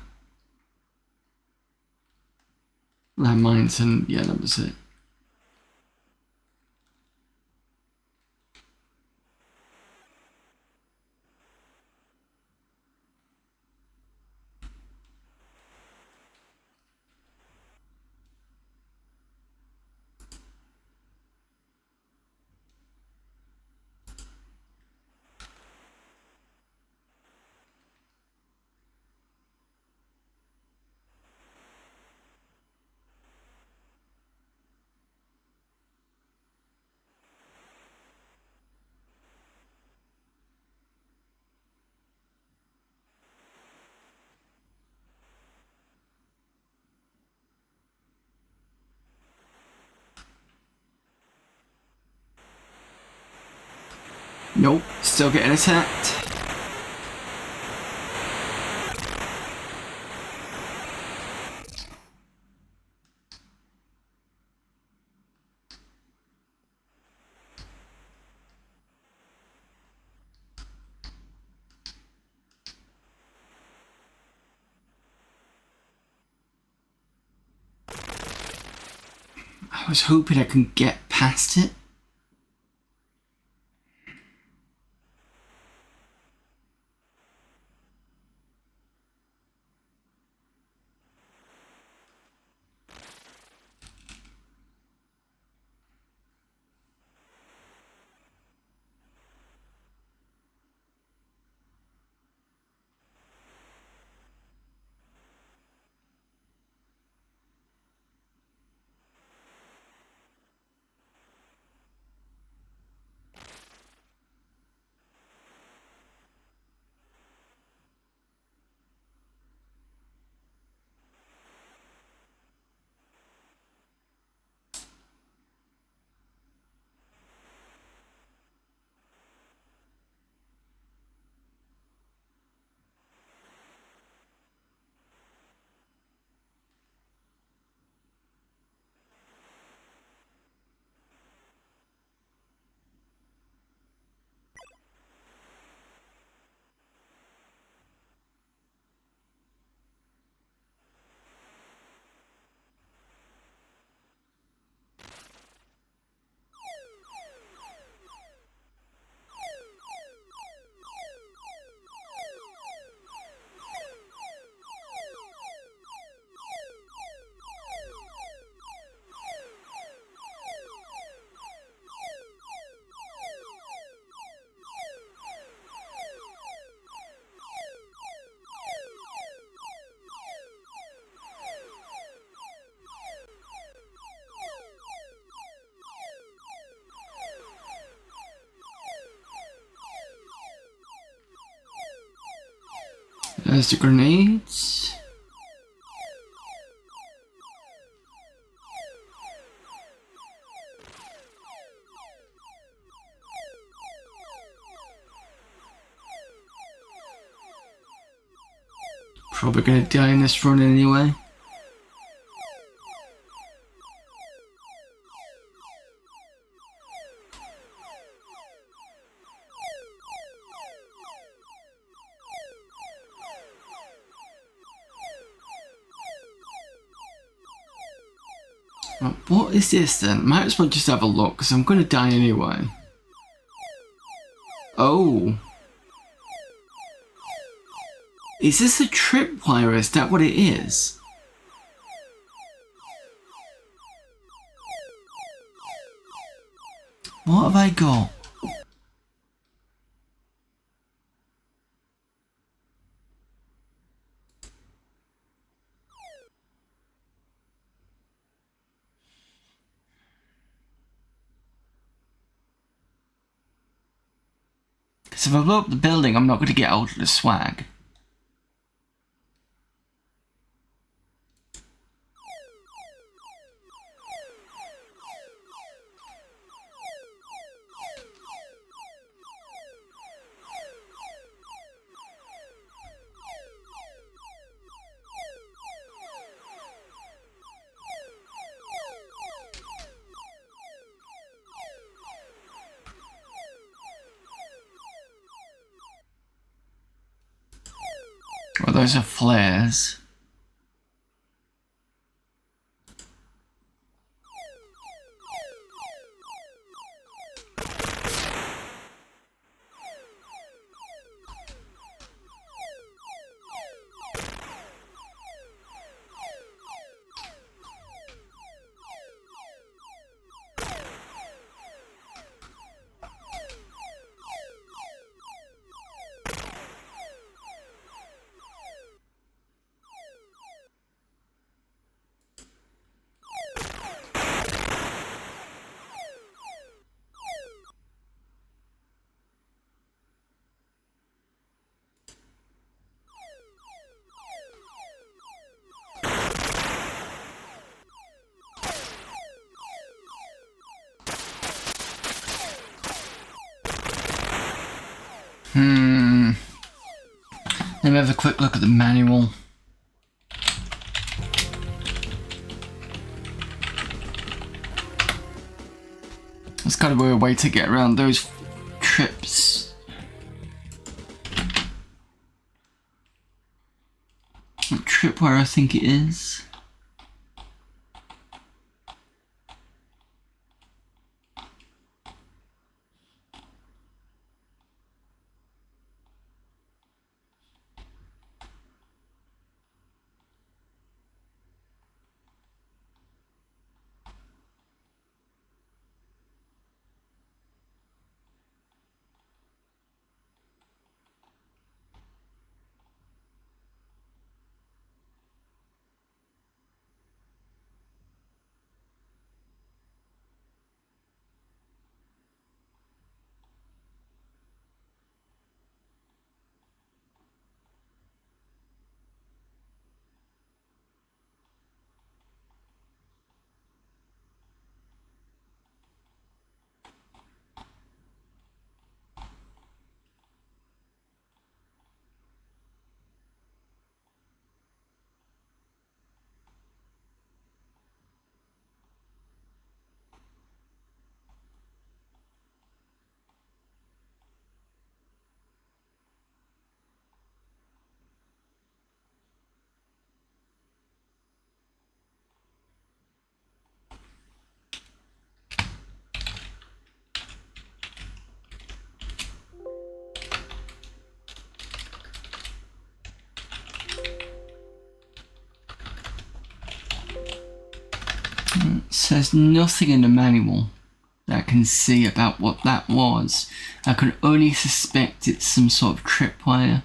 landmines, and yeah, that was it. Nope, still getting attacked. I was hoping I could get past it. There's the grenades. Probably gonna die in this run anyway. What is this then? Might as well just have a look because I'm gonna die anyway. Oh. Is this a tripwire? Is that what it is? What have I got? Because if I blow up the building, I'm not going to get out of the swag. Well, those are flares. Let me have a quick look at the manual. There's got to be a way to get around those trips. What tripwire I think it is. It says nothing in the manual that I can see about what that was. I can only suspect it's some sort of tripwire.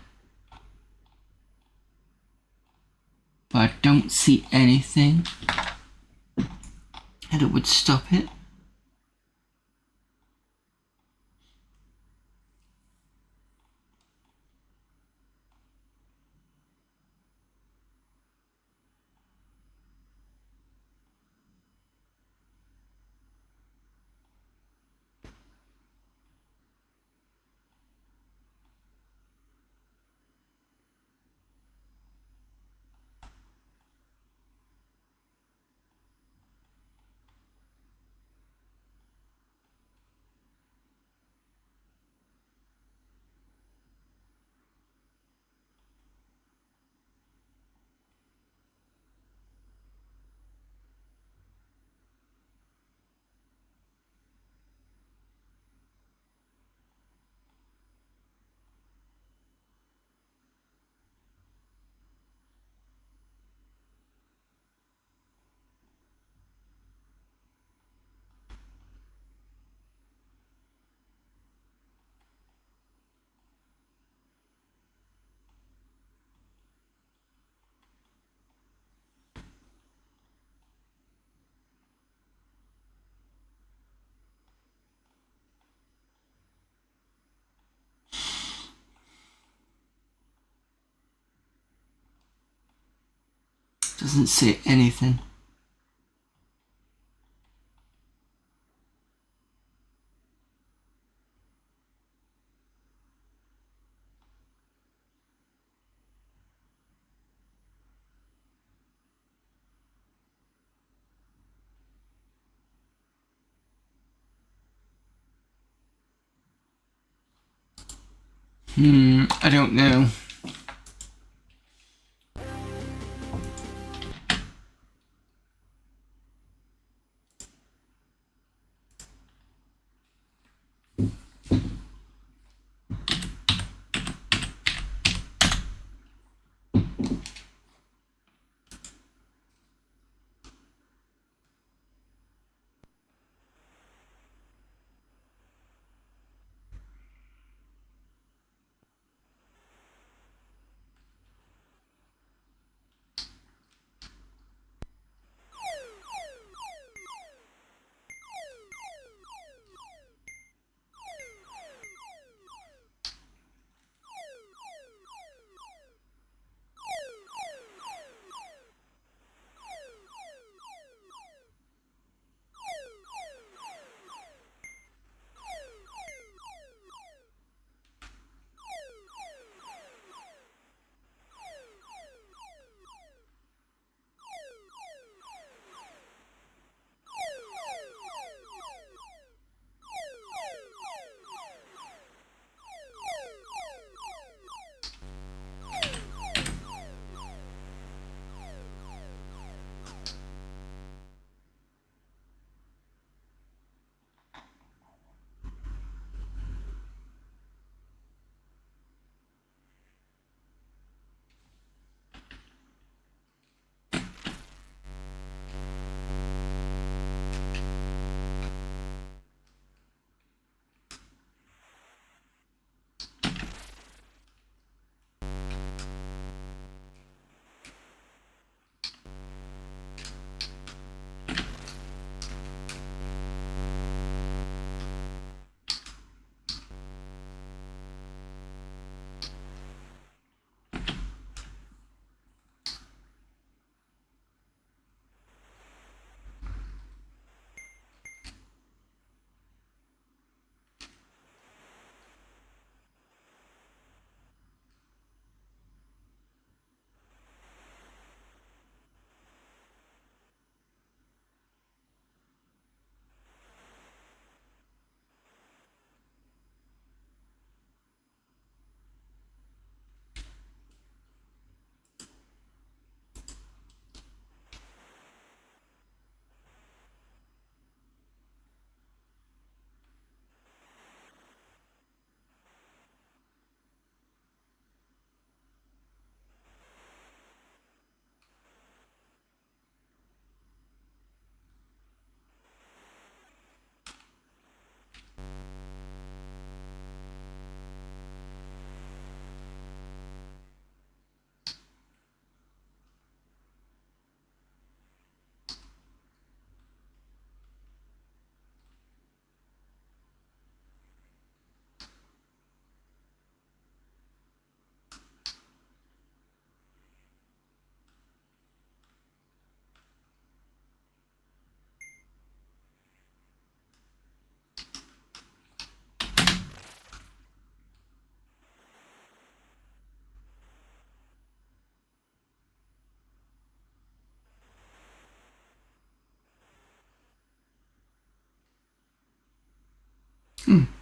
But I don't see anything that would stop it. Doesn't say anything. I don't know.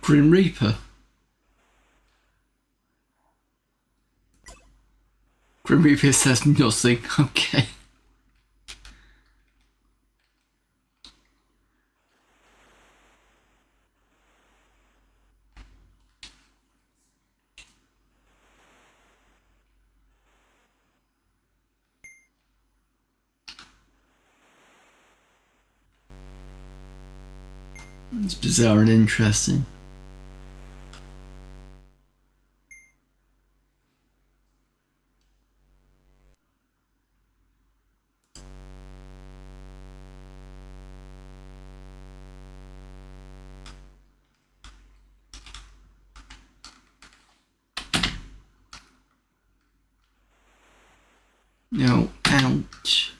Grim Reaper. Grim Reaper says nothing. Okay. It's bizarre and interesting. No, ouch.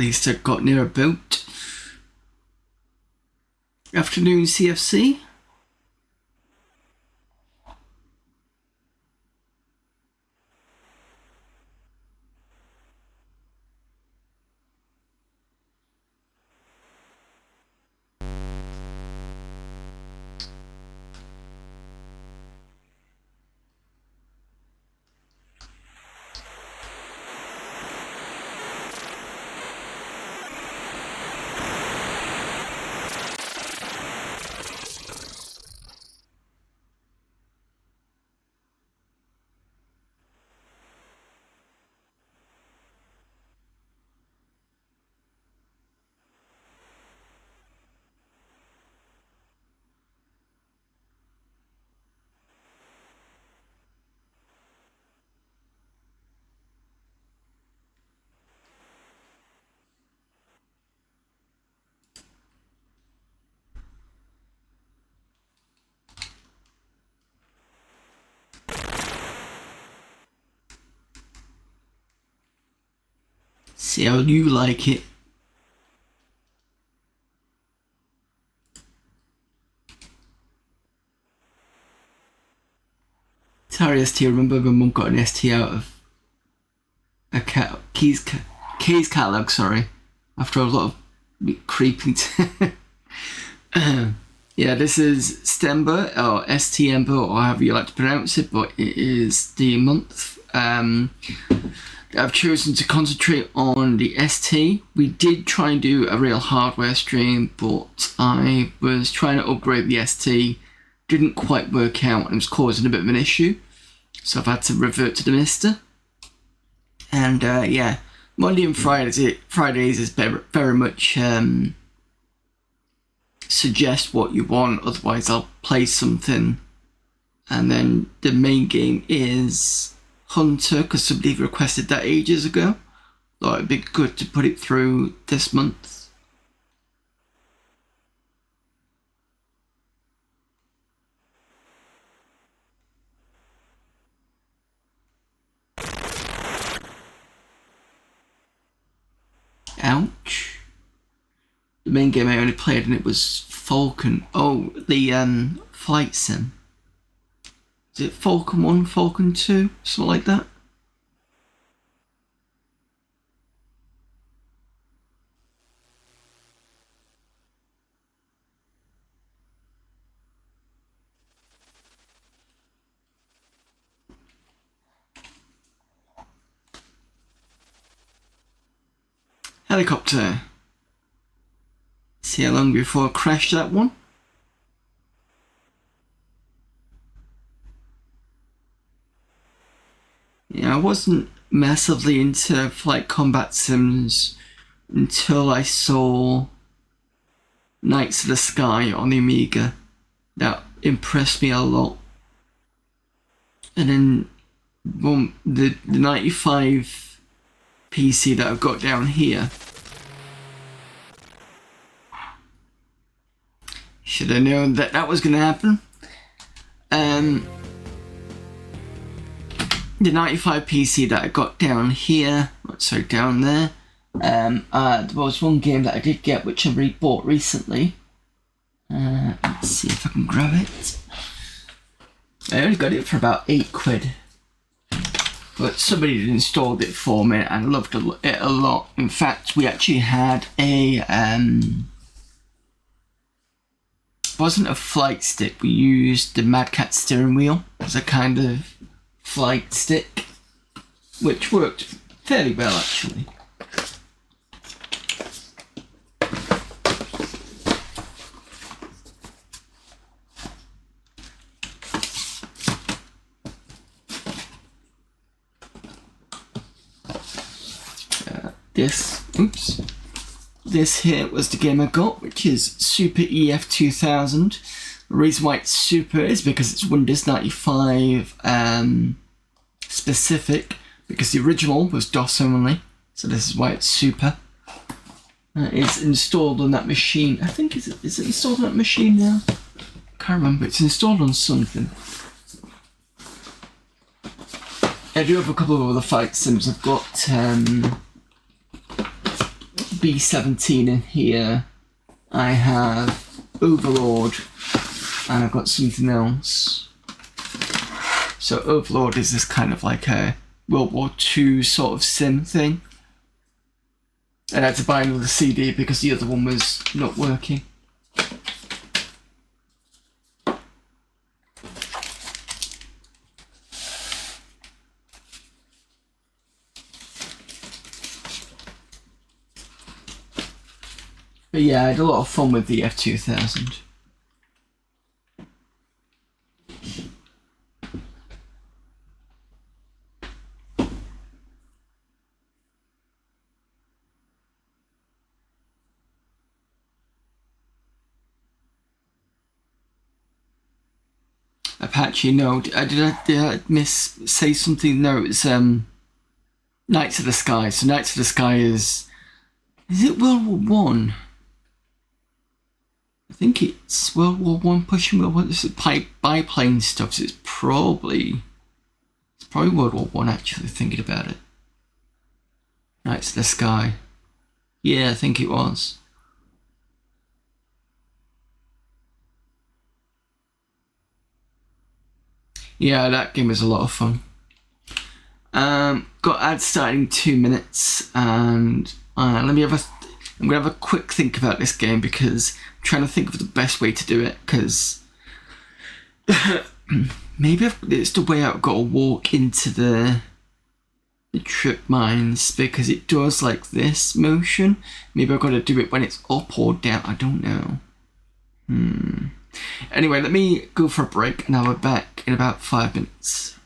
least I got near a boat. Afternoon CFC. See how you like it. Sorry, ST. I remember my mum got an ST out of a K's catalog. Sorry, after a lot of creeping. Yeah, this is STember or STember or however you like to pronounce it, but it is the month. I've chosen to concentrate on the ST. We did try and do a real hardware stream, but I was trying to upgrade the ST. Didn't quite work out and it was causing a bit of an issue. So I've had to revert to the Mister. And yeah, Monday and Fridays is very much suggest what you want, otherwise I'll play something. And then the main game is Hunter, because somebody requested that ages ago. Thought it'd be good to put it through this month. Ouch. The main game I only played and it was Falcon. Oh, the flight sim. Is it Falcon 1, Falcon 2? Something like that? Helicopter. See how long before I crashed that one? Yeah, I wasn't massively into flight combat sims until I saw Knights of the Sky on the Amiga. That impressed me a lot. And then the 95 PC that I've got down here. Should have known that that was going to happen. The 95 PC that I got down here, sorry, down there, there was one game that I did get which I bought recently. Let's see if I can grab it. I only got it for about £8, but somebody had installed it for me and loved it a lot. In fact, we actually had a wasn't a flight stick. We used the Mad Cat steering wheel as a kind of flight stick, which worked fairly well actually. This here was the game I got, which is Super EF 2000. The reason why it's Super is because it's Windows 95 specific, because the original was DOS only, so this is why it's Super. It's installed on that machine. I think is it installed on that machine now? I can't remember. It's installed on something. I do have a couple of other fight sims. I've got B-17 in here. I have Overlord, and I've got something else. So Overlord is this kind of like a World War II sort of sim thing. And I had to buy another CD because the other one was not working. But yeah, I had a lot of fun with the F2000. Apache, no. Did I say something? No, it's Knights of the Sky. So Knights of the Sky is it World War One? I think it's World War One pushing World War. This is biplane stuff. So it's probably World War One. Actually, thinking about it. Knights of the Sky. Yeah, I think it was. Yeah, that game was a lot of fun. Got ads starting in 2 minutes, and I'm gonna have a quick think about this game because I'm trying to think of the best way to do it. Because maybe it's the way I've got to walk into the trip mines because it does like this motion. Maybe I've got to do it when it's up or down. I don't know. Anyway, let me go for a break and I'll be back in about 5 minutes.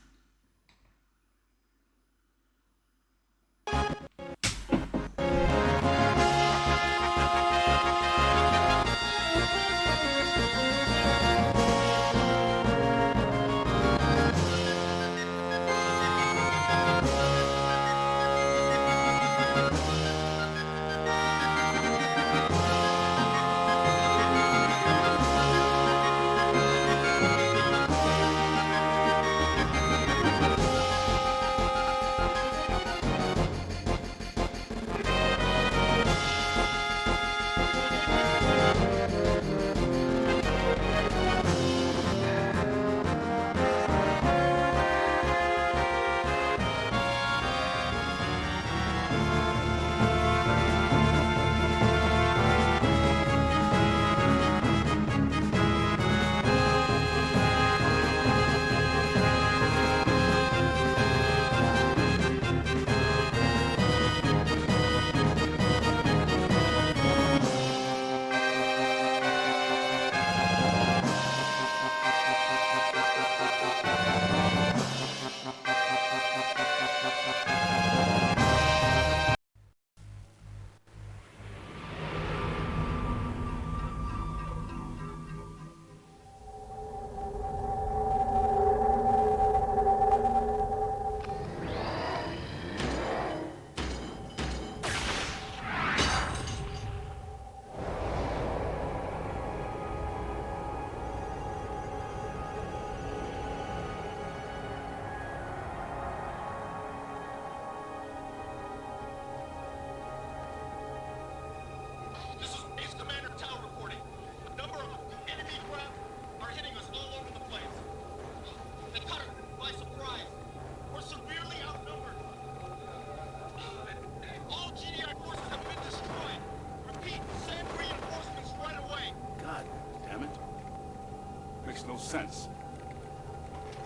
No sense.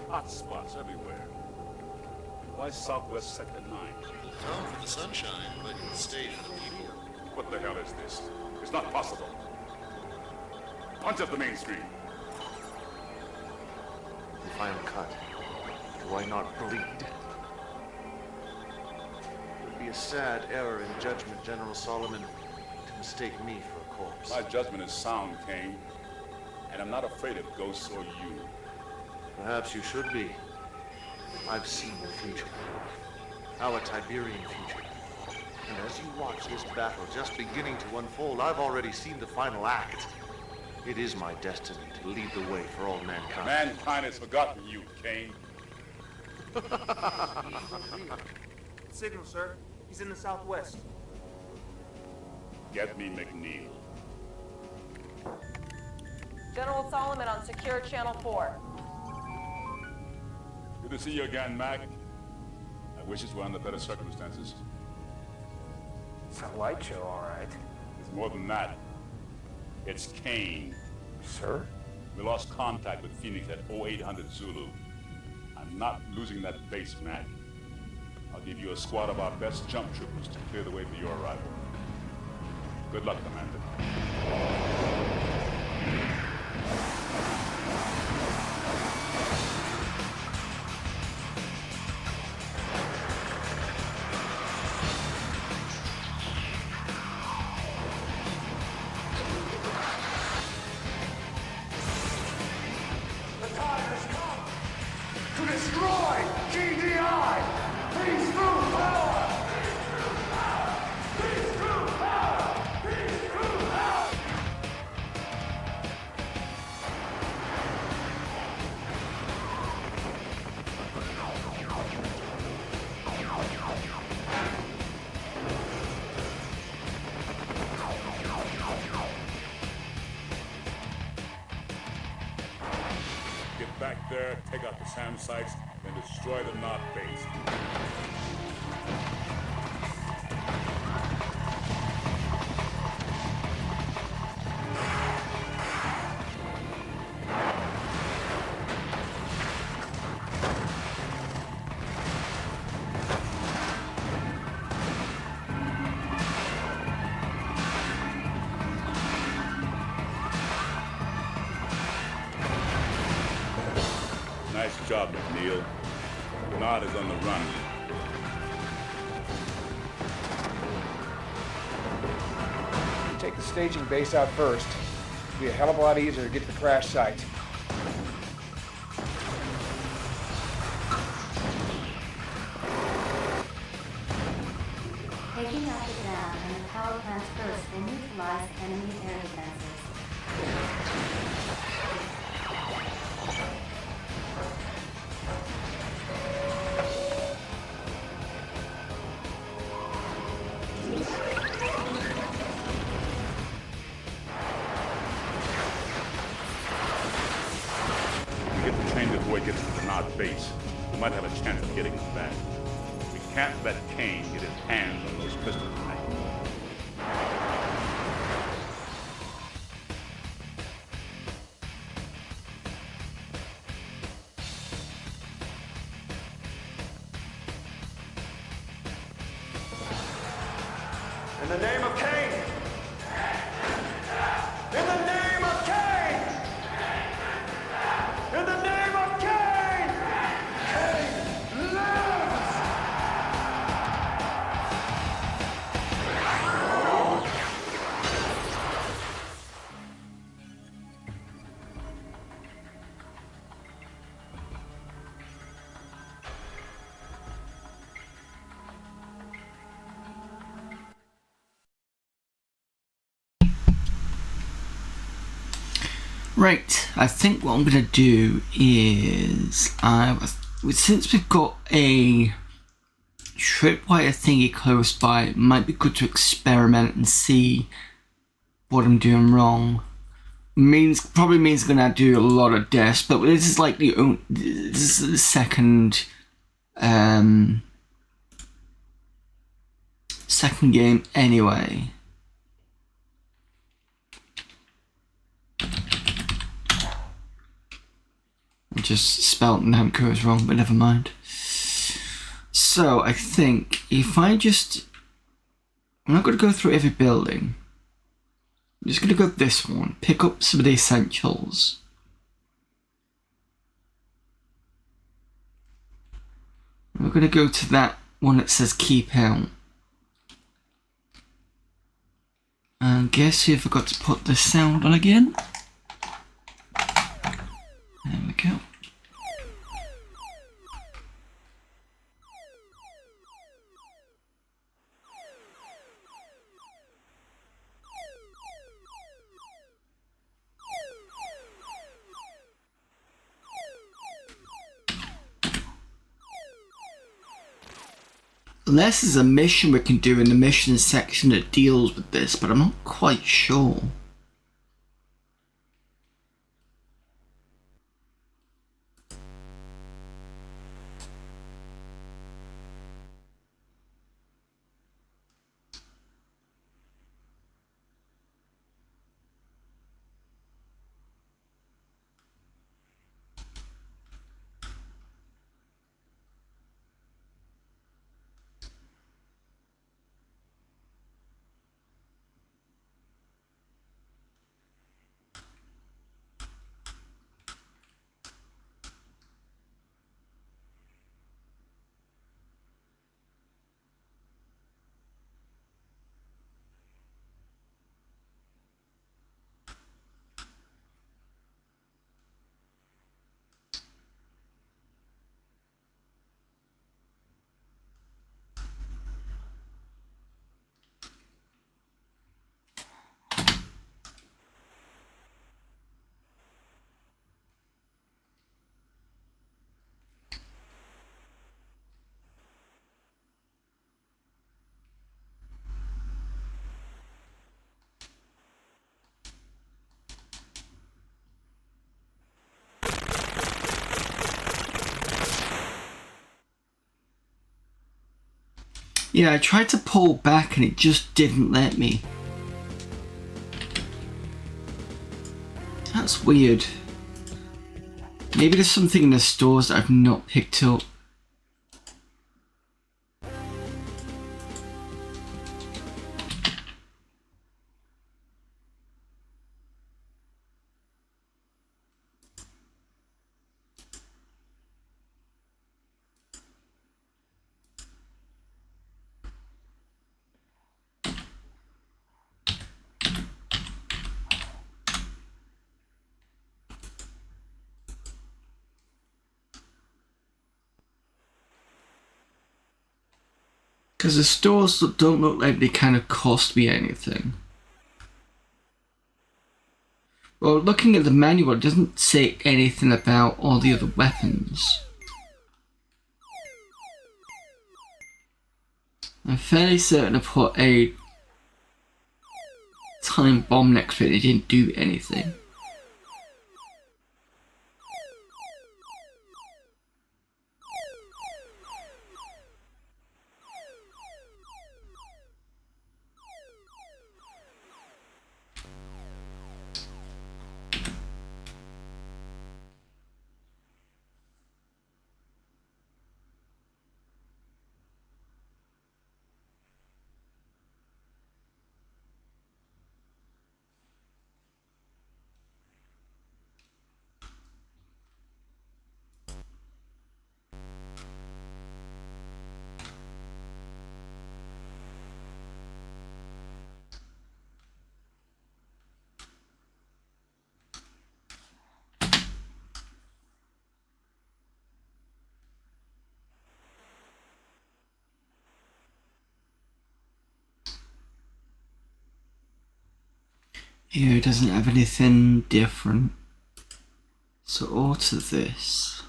Hot spots everywhere. Why Southwest Sector 9? Come for the sunshine, but stay for the people. What the hell is this? It's not possible. Punch up the main street. If I am cut, do I not bleed? It would be a sad error in judgment, General Solomon, to mistake me for a corpse. My judgment is sound, Kane. And I'm not afraid of ghosts or you. Perhaps you should be. I've seen the future. Our Tiberian future. And as you watch this battle just beginning to unfold, I've already seen the final act. It is my destiny to lead the way for all mankind. Mankind has forgotten you, Kane. Signal, sir. He's in the southwest. Get me McNeil. General Solomon on secure Channel 4. Good to see you again, Mac. I wish it were under better circumstances. It's a light show, all right. It's more than that. It's Kane. Sir? We lost contact with Phoenix at 0800 Zulu. I'm not losing that base, Mac. I'll give you a squad of our best jump troopers to clear the way for your arrival. Good luck, Commander. The time has come to destroy GDI! Peace through power! Peace through power! Peace through power! Get back there, take out the SAM sites, then destroy the North base. Nice job, McNeil. Nod is on the run. Take the staging base out first. It'll be a hell of a lot easier to get to the crash site. Taking out the dam and the power plants first will neutralize enemy air defenses. We get the train before it gets to the North base. We might have a chance of getting him back. We can't let Kane get his hands on those pistols tonight. In the name of Cain! In the name of Cain! In the name of Cain! Cain lives! Right, I think what I'm going to do is, since we've got a tripwire thingy close by, it might be good to experiment and see what I'm doing wrong. Probably means I'm going to do a lot of deaths, but this is like this is the second game anyway. I just spelt Namco's wrong, but never mind. So I think if I'm not going to go through every building. I'm just going to go this one, pick up some of the essentials. We're going to go to that one that says keep out. And guess who forgot to put the sound on again? There we go. Unless there's a mission we can do in the mission section that deals with this, but I'm not quite sure. Yeah, I tried to pull back and it just didn't let me. That's weird. Maybe there's something in the stores that I've not picked up. Because the stores don't look like they kind of cost me anything. Well, looking at the manual, it doesn't say anything about all the other weapons. I'm fairly certain I put a time bomb next to it and it didn't do anything. Here it doesn't have anything different. So alter this.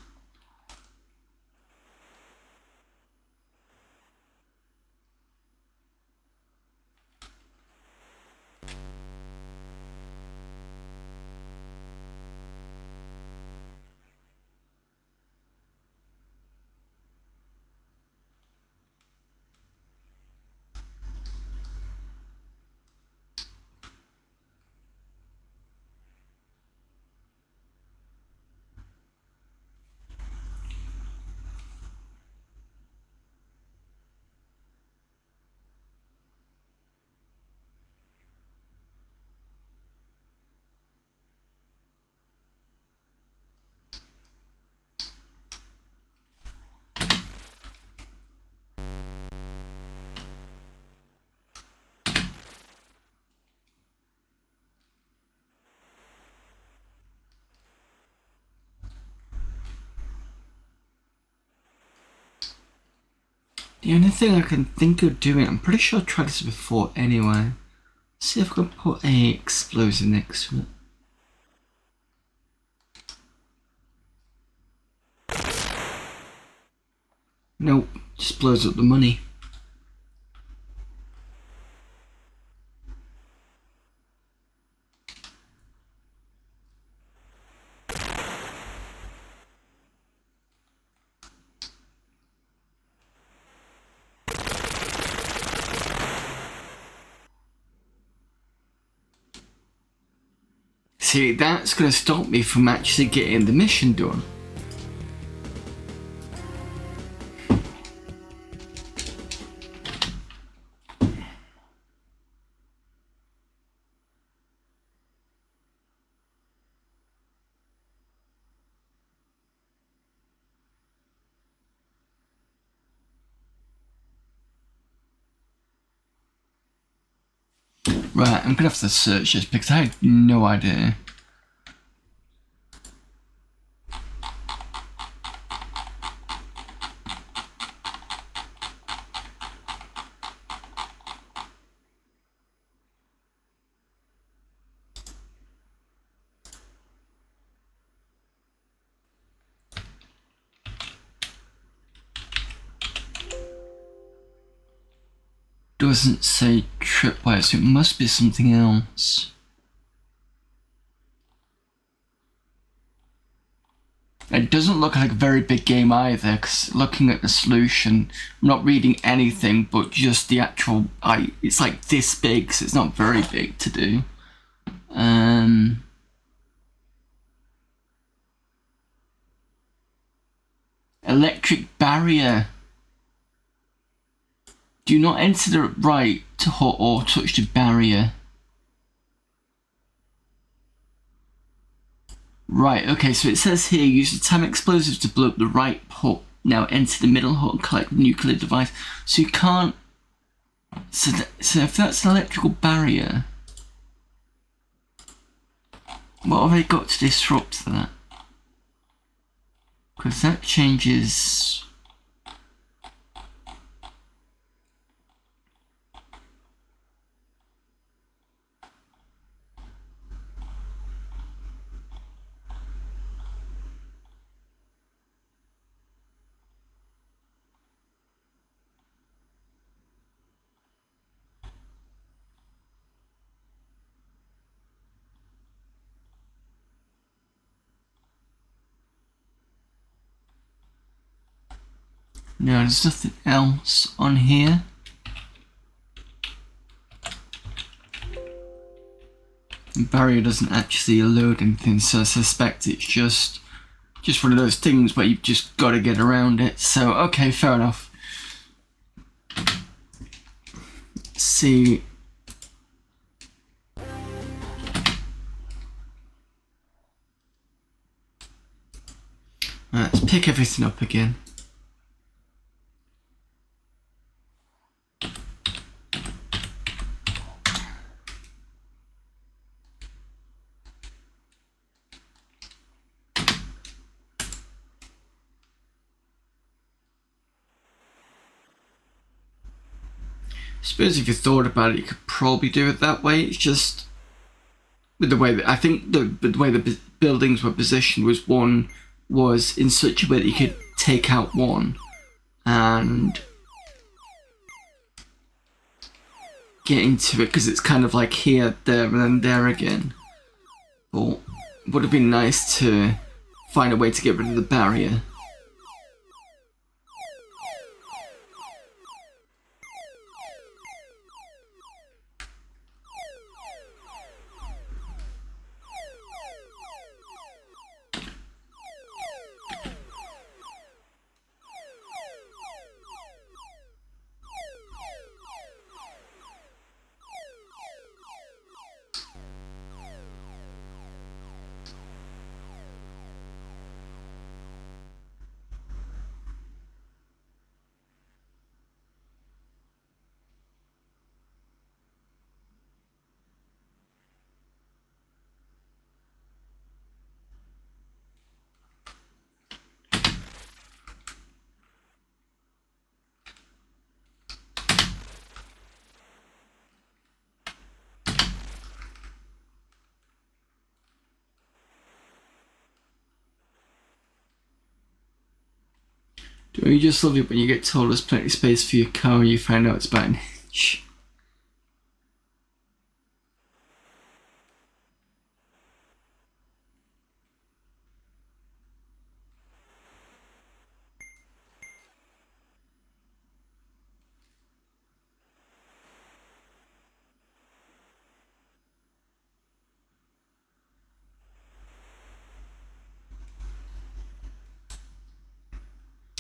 The only thing I can think of doing, I'm pretty sure I tried this before anyway. Let's see if I can put a explosive next to it. Nope, just blows up the money. See, that's going to stop me from actually getting the mission done. Right, I'm going to have to search this because I had no idea. Doesn't say tripwire, so it must be something else. It doesn't look like a very big game either, because looking at the solution, I'm not reading anything but just the actual, it's like this big, so it's not very big to do. Electric barrier. Do not enter the right to hit or touch the barrier. Right, okay, so it says here, use the time explosives to blow up the right hut. Now enter the middle hut and collect the nuclear device. So you can't... So if that's an electrical barrier, what have they got to disrupt that? Because that changes... No, there's nothing else on here. The barrier doesn't actually load anything, so I suspect it's just one of those things where you've just got to get around it. So, okay, fair enough. Let's see. Let's pick everything up again. I suppose if you thought about it, you could probably do it that way. It's just with the way that I think the way the buildings were positioned was in such a way that you could take out one and get into it, because it's kind of like here, there, and then there again. But it would have been nice to find a way to get rid of the barrier. Don't you just love it when you get told there's plenty of space for your car and you find out it's about an inch?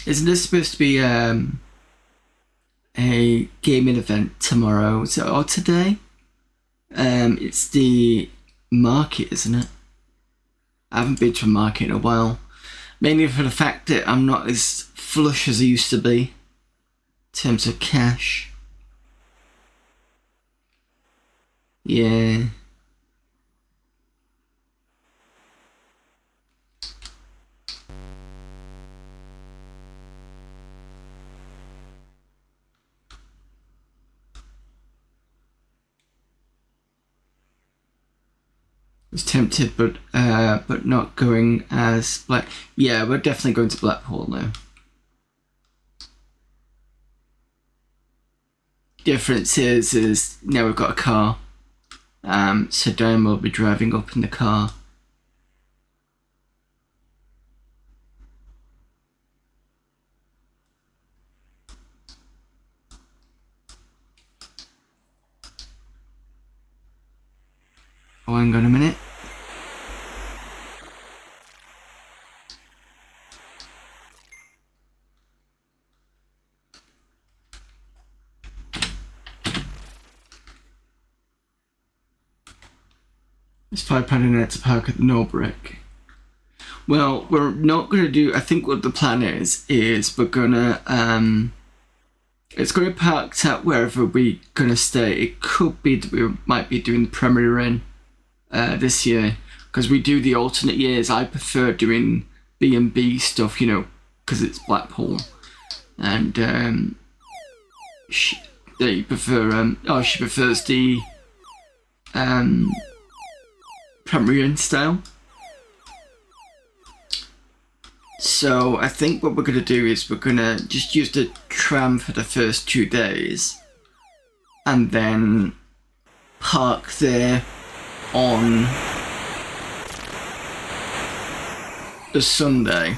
Isn't this supposed to be a gaming event tomorrow? Or today? It's the market, isn't it? I haven't been to a market in a while. Mainly for the fact that I'm not as flush as I used to be in terms of cash. Yeah. Was tempted, but not going as Black. Yeah, we're definitely going to Blackpool now. Difference is now we've got a car. So Dan will be driving up in the car. Oh, hang on a minute. It's £5 a night to park at the Norbrick. Well, we're not going to do... I think what the plan is we're going to... it's going to be parked at wherever we're going to stay. It could be that we might be doing the Premier Inn this year. Because we do the alternate years. I prefer doing B&B stuff, you know, because it's Blackpool. And she prefers the Premier Inn style. So I think what we're going to do is we're going to just use the tram for the first 2 days and then park there on the Sunday.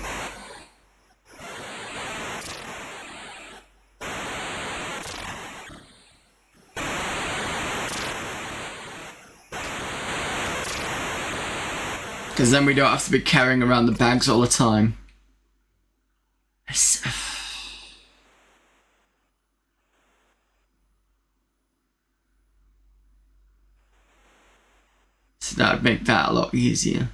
Because then we don't have to be carrying around the bags all the time. So that would make that a lot easier.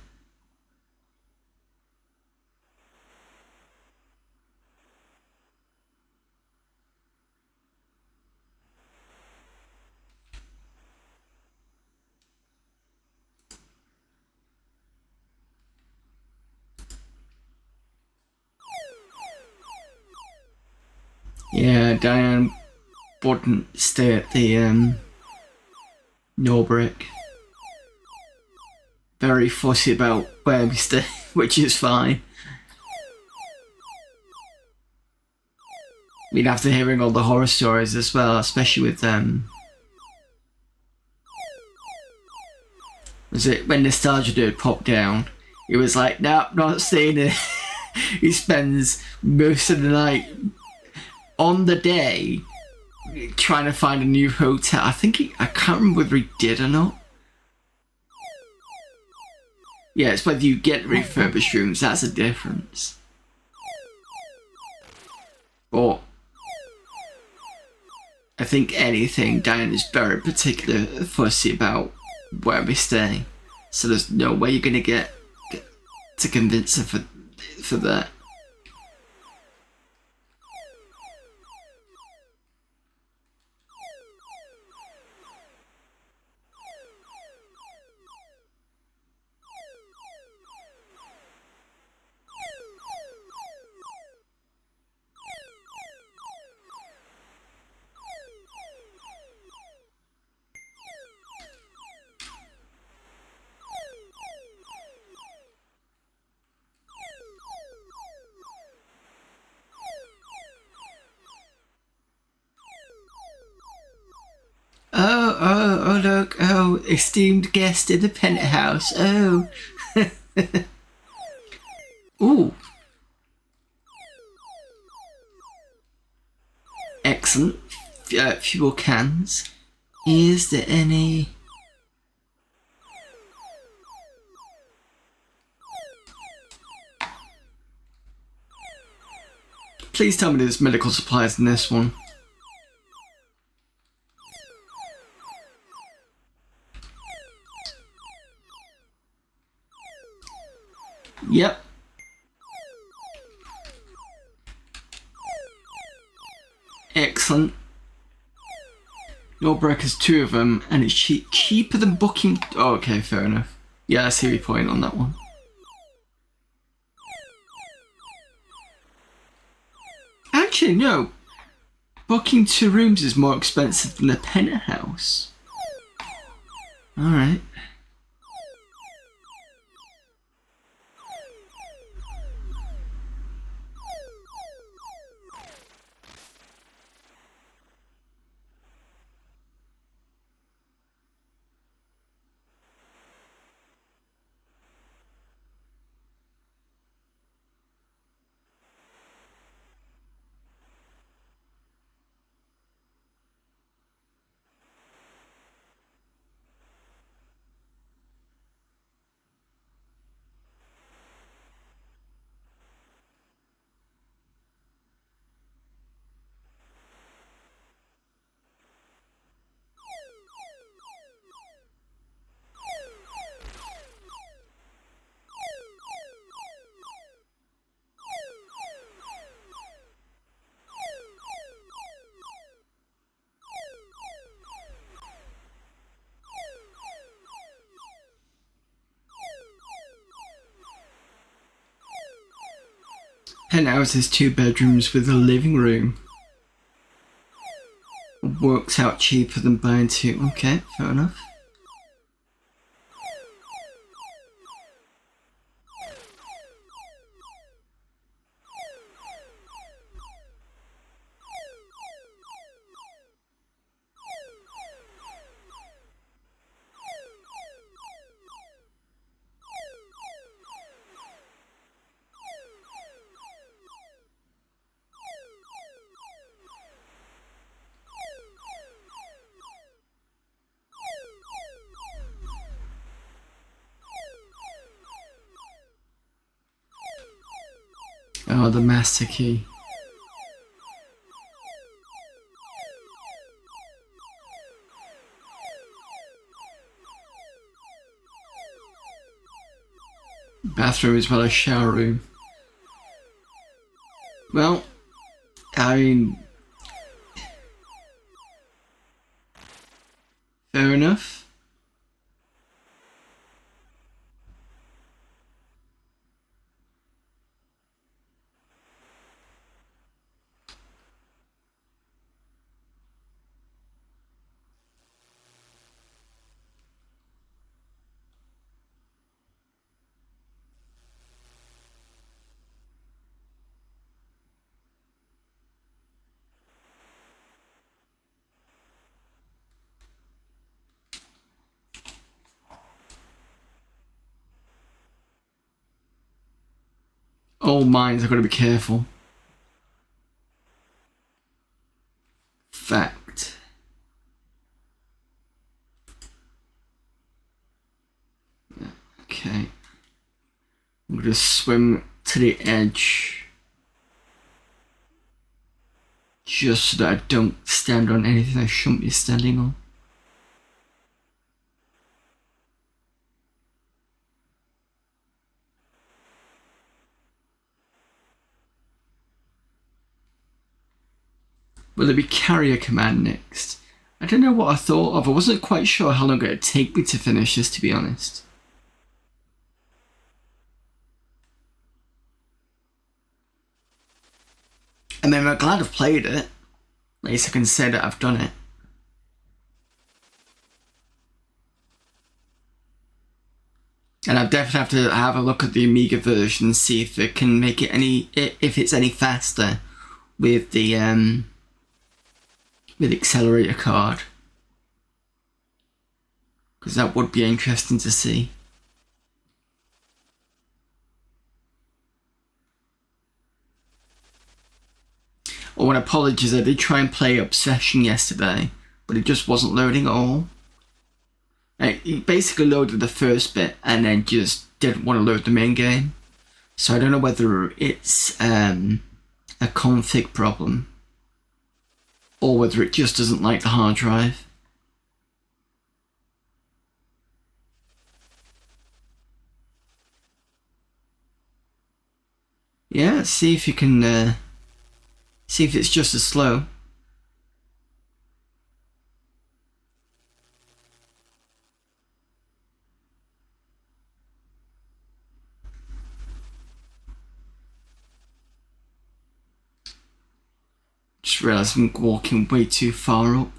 Yeah, Diane wouldn't stay at the Norbrick. Very fussy about where we stay, which is fine. We'd after hearing all the horror stories as well, especially with was it when Nostalgia Dude popped down? He was like, "Nope, not staying here." He spends most of the night on the day trying to find a new hotel. I can't remember whether he did or not. Yeah, it's whether you get refurbished rooms, that's a difference. But I think anything, Diane is very particular, fussy about where we stay. So there's no way you're gonna get to convince her for that. Oh, look, oh, esteemed guest in the penthouse, oh. Ooh. Excellent. Fuel cans. Is there any... Please tell me there's medical supplies in this one. Yep. Excellent. Your broker's 2 of them, and it's cheaper than booking. Oh, okay, fair enough. Yeah, I see your point on that one. Actually, no. Booking 2 rooms is more expensive than a penthouse. Alright. Penthouse is 2 bedrooms with a living room. Works out cheaper than buying 2. Okay, fair enough. Oh, the master key. Bathroom as well as shower room. Well, I mean, fair enough. All mines, I've got to be careful. Fact. Okay. I'm going to swim to the edge. Just so that I don't stand on anything I shouldn't be standing on. Will it be carrier command next? I don't know what I thought of. I wasn't quite sure how long it would take me to finish this, to be honest. I mean, I'm glad I've played it. At least I can say that I've done it. And I definitely have to have a look at the Amiga version and see if it can make it if it's any faster with the accelerator card, because that would be interesting to see. Oh, and apologies, I did try and play Obsession yesterday, but it just wasn't loading at all. It basically loaded the first bit and then just didn't want to load the main game. So I don't know whether it's a config problem, or whether it just doesn't like the hard drive. Yeah, see if you can see if it's just as slow. Just realised I'm walking way too far up.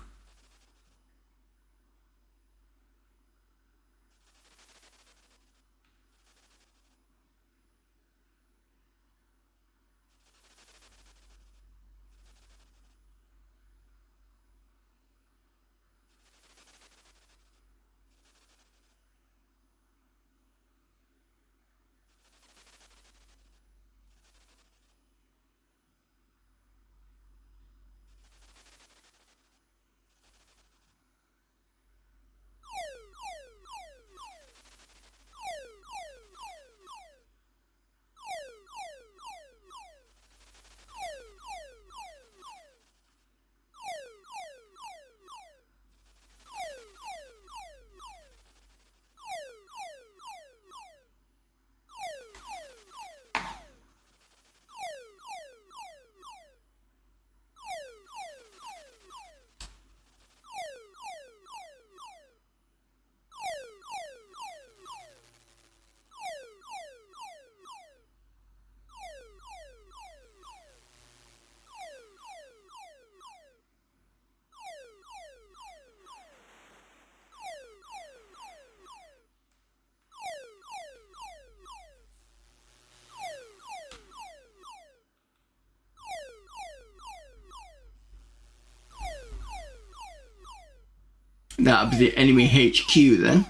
That'll be the enemy HQ then.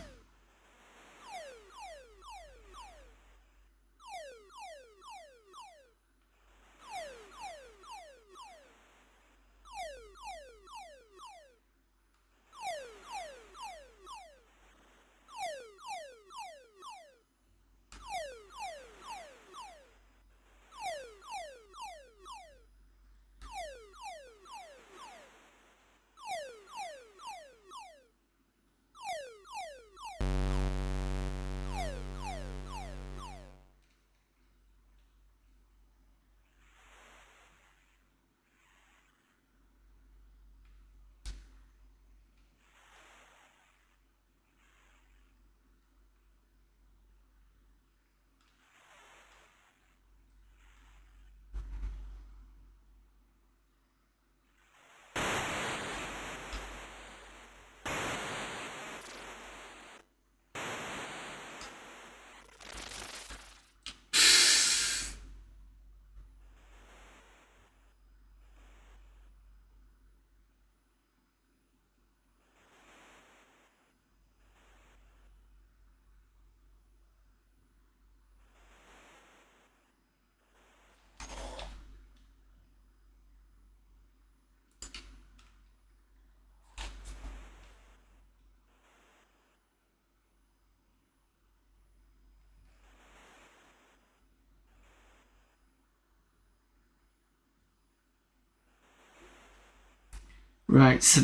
Right, so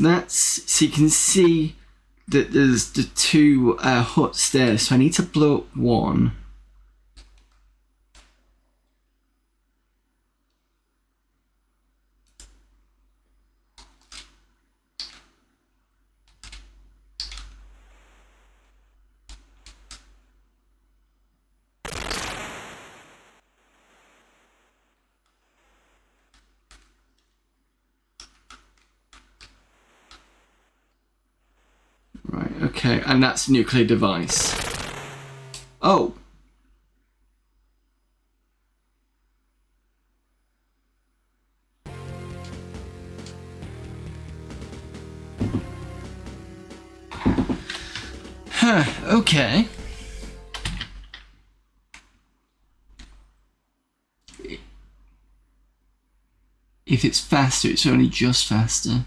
you can see that there's the two huts there, so I need to blow up one. Right, okay, and that's a nuclear device. Oh! Huh, okay. If it's faster, it's only just faster.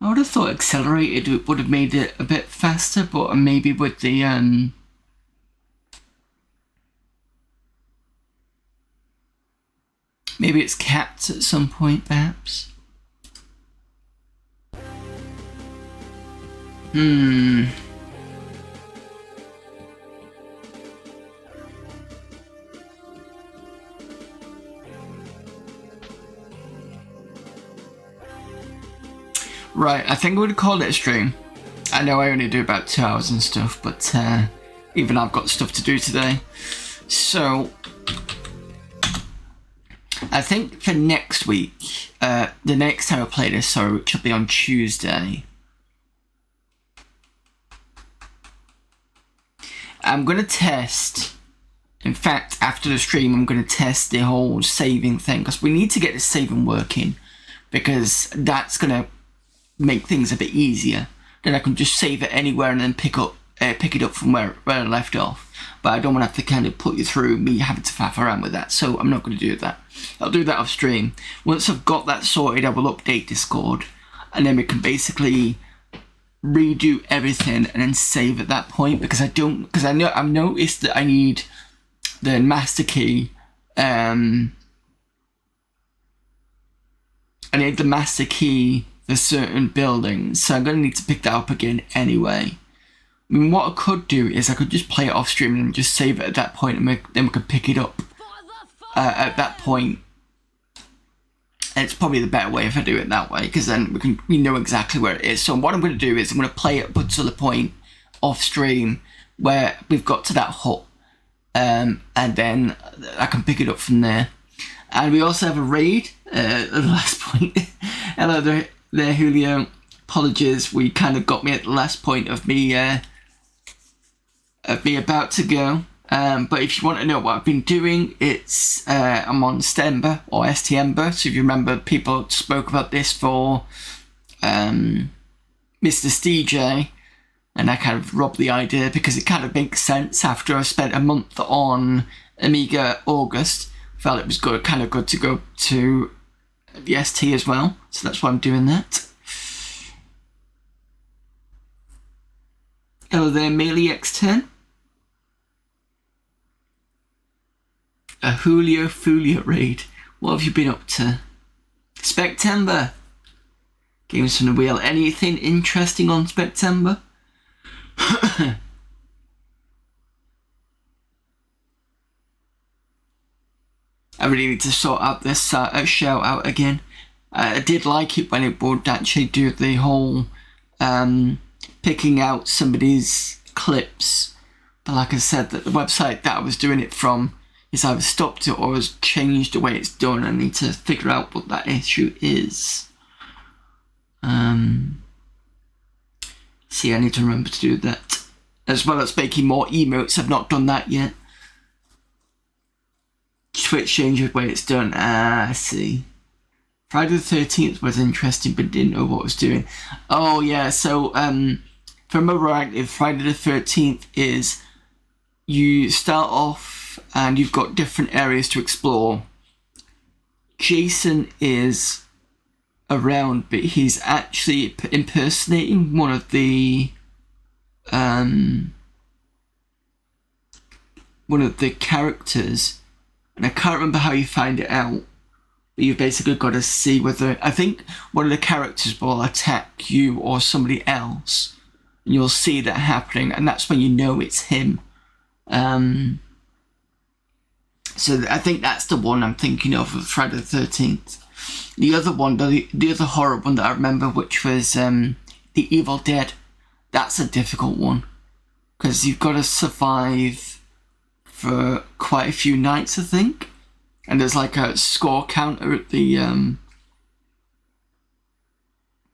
I would have thought accelerated would have made it a bit faster, but maybe with the Maybe it's capped at some point, perhaps. Right, I think I would call it a stream. I know I only do about 2 hours and stuff, but even I've got stuff to do today. So, I think for next week, the next time I play this, which will be on Tuesday, I'm going to test, in fact, after the stream, I'm going to test the whole saving thing, because we need to get the saving working, because that's going to make things a bit easier. Then I can just save it anywhere and then pick it up from where I left off. But I don't want to have to kind of put you through me having to faff around with that, so I'm not going to do that. I'll do that off stream. Once I've got that sorted, I will update Discord, and then we can basically redo everything and then save at that point, because I've noticed that I need the master key. I need the master key for certain buildings, so I'm going to need to pick that up again anyway. I mean, what I could do is I could just play it off stream and just save it at that point, and then we could pick it up at that point. And it's probably the better way if I do it that way, because then we know exactly where it is. So what I'm going to do is I'm going to play it up to the point off stream where we've got to that hut, and then I can pick it up from there. And we also have a raid at the last point. Hello there, Julio. Apologies, we kind of got me at the last point of me about to go. But if you want to know what I've been doing, it's I'm on STember or STember. So if you remember, people spoke about this for Mr. SteeJ, and I kind of robbed the idea because it kind of makes sense after I spent a month on Amiga August. Felt it was good to go to the ST as well, so that's why I'm doing that. Hello there, Melee X10. A Julio Fulio raid. What have you been up to? STember. Games from the wheel. Anything interesting on STember? I really need to sort out this shout out again. I did like it when it would actually do the whole picking out somebody's clips. But like I said, that the website that I was doing it from is either stopped it or has changed the way it's done. I need to figure out what that issue is. See, I need to remember to do that. As well as making more emotes. I've not done that yet. Twitch changed the way it's done. I see. Friday the 13th was interesting, but didn't know what I was doing. Oh yeah, so if I remember rightly, Friday the 13th is you start off and you've got different areas to explore. Jason is around, but he's actually impersonating one of the characters. And I can't remember how you find it out, but you've basically got to see whether, I think one of the characters will attack you or somebody else, and you'll see that happening, and that's when you know it's him. So I think that's the one I'm thinking of Friday the 13th. The other one, the other horror one that I remember, which was The Evil Dead, that's a difficult one, because you've got to survive for quite a few nights, I think, and there's like a score counter at the in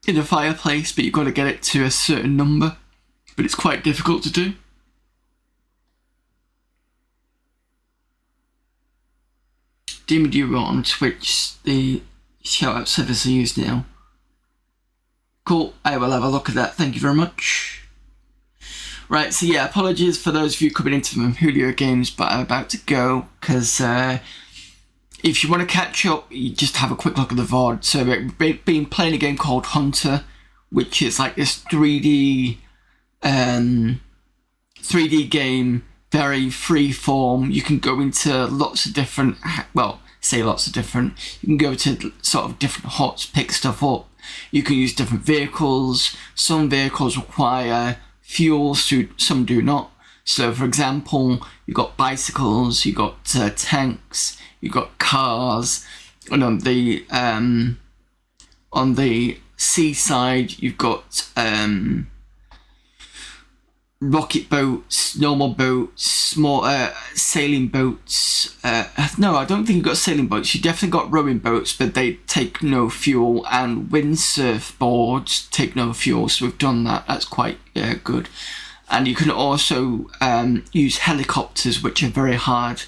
the fireplace, but you've got to get it to a certain number, but it's quite difficult to do. Demon Duo on Twitch, the shout out service I use now. Cool, I will have a look at that, thank you very much. Right, so yeah, apologies for those of you coming into from Julio Games, but I'm about to go, because if you want to catch up, you just have a quick look at the VOD. So we've been playing a game called Hunter, which is like this 3D game, very free form. You can go into lots of different, say lots of different. You can go to sort of different huts, pick stuff up. You can use different vehicles. Some vehicles require fuel, some do not. So, for example, you've got bicycles, you've got tanks, you've got cars, and on the seaside, you've got rocket boats, normal boats, small sailing boats. No, I don't think you've got sailing boats. You definitely got rowing boats, but they take no fuel, and windsurf boards take no fuel. So we've done that. That's quite good. And you can also use helicopters, which are very hard.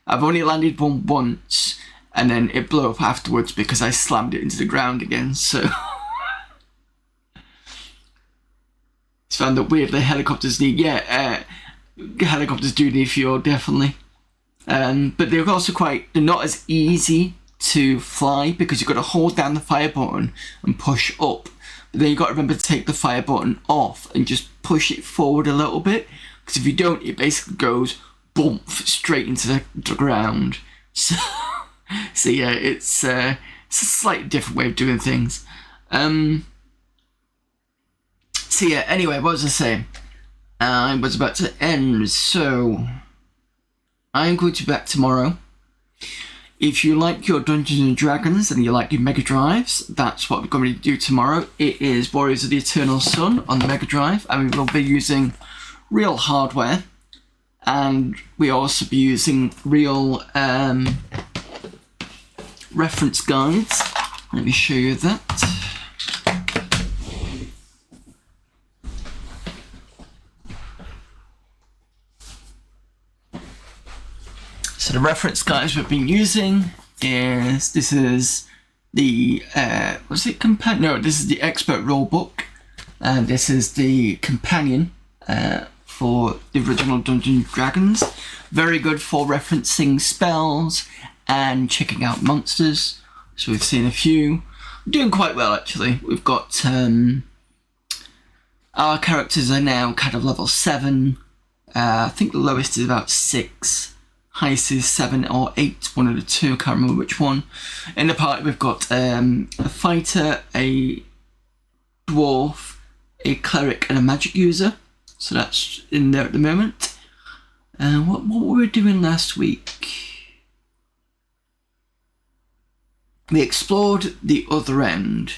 I've only landed one once, and then it blew up afterwards because I slammed it into the ground again. So it's found that weirdly helicopters need, helicopters do need fuel, definitely. But they're also they're not as easy to fly because you've got to hold down the fire button and push up. But then you've got to remember to take the fire button off and just push it forward a little bit. Because if you don't, it basically goes bump straight into the ground. So yeah, it's a slightly different way of doing things. So yeah, anyway, what was I saying? I was about to end, so I'm going to be back tomorrow. If you like your Dungeons and Dragons and you like your Mega Drives, that's what we're going to do tomorrow. It is Warriors of the Eternal Sun on the Mega Drive, and we will be using real hardware, and we'll also be using real reference guides. Let me show you that. So the reference guides we've been using is, this is the, this is the expert rulebook, and this is the companion for the original Dungeons & Dragons. Very good for referencing spells and checking out monsters. So we've seen a few. We're doing quite well, actually. We've got, our characters are now kind of level 7. I think the lowest is about 6. Highest is 7 or 8, one of the two, I can't remember which one. In the party we've got a fighter, a dwarf, a cleric and a magic user. So that's in there at the moment. What were we doing last week? We explored the other end.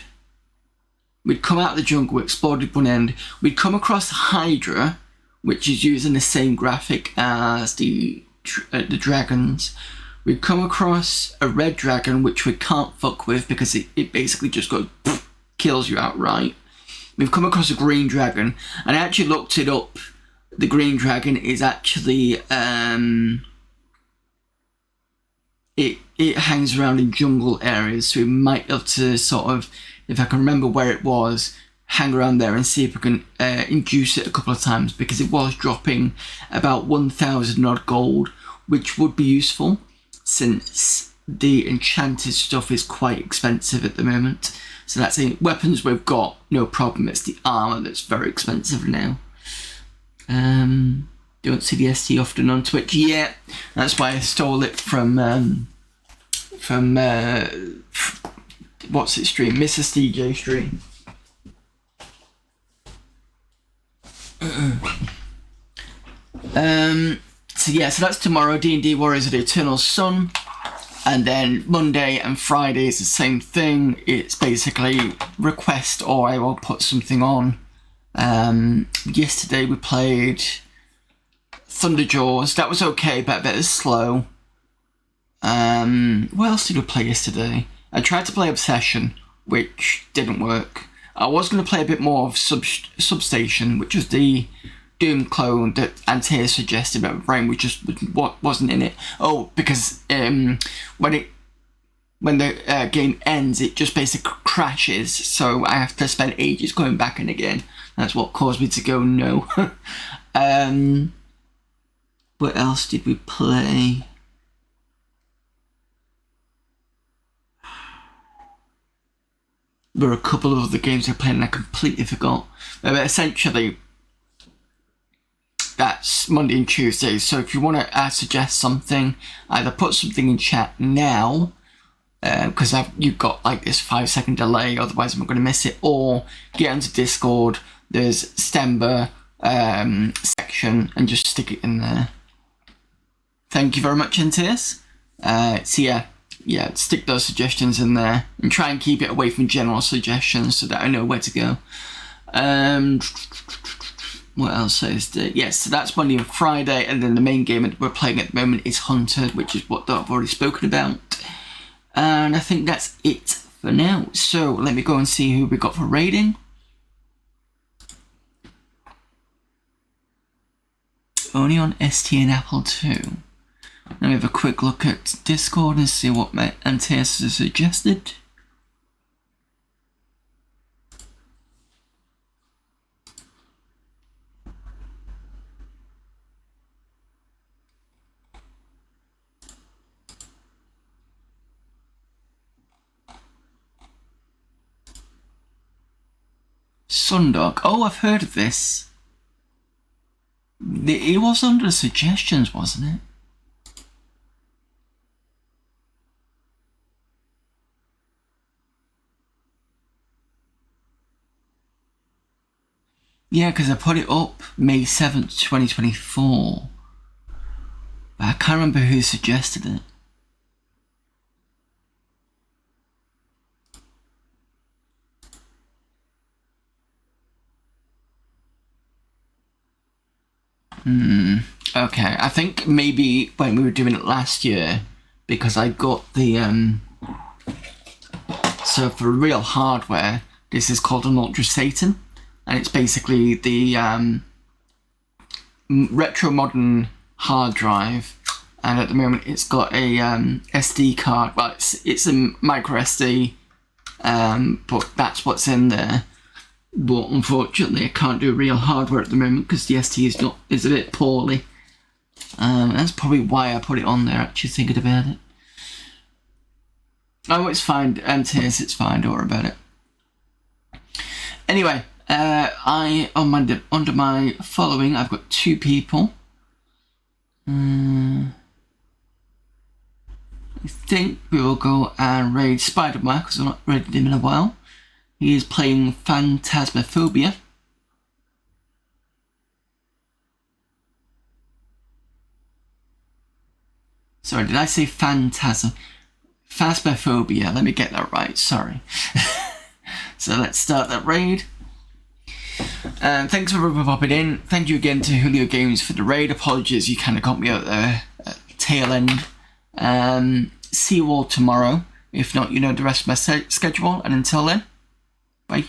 We'd come out of the jungle, we explored one end. We'd come across Hydra, which is using the same graphic as the dragons. We've come across a red dragon which we can't fuck with because it basically just goes poof, kills you outright. We've come across a green dragon, and I actually looked it up. The green dragon is actually it hangs around in jungle areas, so we might have to sort of, if I can remember where it was, hang around there and see if we can induce it a couple of times, because it was dropping about 1,000 odd gold, which would be useful since the enchanted stuff is quite expensive at the moment. So that's it. Weapons we've got, no problem. It's the armour that's very expensive now. Don't see the ST often on Twitch yet. That's why I stole it from what's it stream? Mrs. DJ stream. So yeah, so that's tomorrow, D&D Warriors of the Eternal Sun, and then Monday and Friday is the same thing. It's basically request or I will put something on. Yesterday we played Thunderjaws. That was okay, but a bit slow. What else did we play yesterday? I tried to play Obsession, which didn't work. I was going to play a bit more of Substation, which was the Doom clone that Antea suggested, but my brain wasn't in it. Oh, because when the game ends, it just basically crashes, so I have to spend ages going back in again. That's what caused me to go no. What else did we play? There were a couple of other games I played and I completely forgot. But essentially, that's Monday and Tuesday. So if you want to suggest something, either put something in chat now, because you've got like this 5-second delay, otherwise I'm going to miss it, or get onto Discord. There's STember section and just stick it in there. Thank you very much, NTS. So yeah, stick those suggestions in there and try and keep it away from general suggestions so that I know where to go. What else is there? Yes, so that's Monday and Friday, and then the main game that we're playing at the moment is Hunted, which is what I've already spoken about. And I think that's it for now. So let me go and see who we got for raiding. Only on ST and Apple too. Let me have a quick look at Discord and see what my Antaeus has suggested. Sundog. Oh, I've heard of this. It was under suggestions, wasn't it? Yeah, because I put it up May 7th, 2024. But I can't remember who suggested it. Okay, I think maybe when we were doing it last year, because I got the so for real hardware, this is called an Ultra Satan, and it's basically the retro modern hard drive, and at the moment it's got a SD card. Well, it's a micro SD, but that's what's in there. But unfortunately, I can't do real hardware at the moment because the ST is a bit poorly. That's probably why I put it on there. Actually, thinking about it. Oh, it's fine. MTS, it's fine. Don't worry about it. Anyway, under my following, I've got 2 people. I think we will go and raid Spider-Man because I've not raided him in a while. He is playing Phantasmaphobia. Sorry, did I say Phantasm? Phasmophobia, let me get that right, sorry. So let's start that raid. Thanks for popping in. Thank you again to Julio Games for the raid. Apologies, you kind of got me out there at the tail end. See you all tomorrow. If not, you know the rest of my schedule. And until then, bye.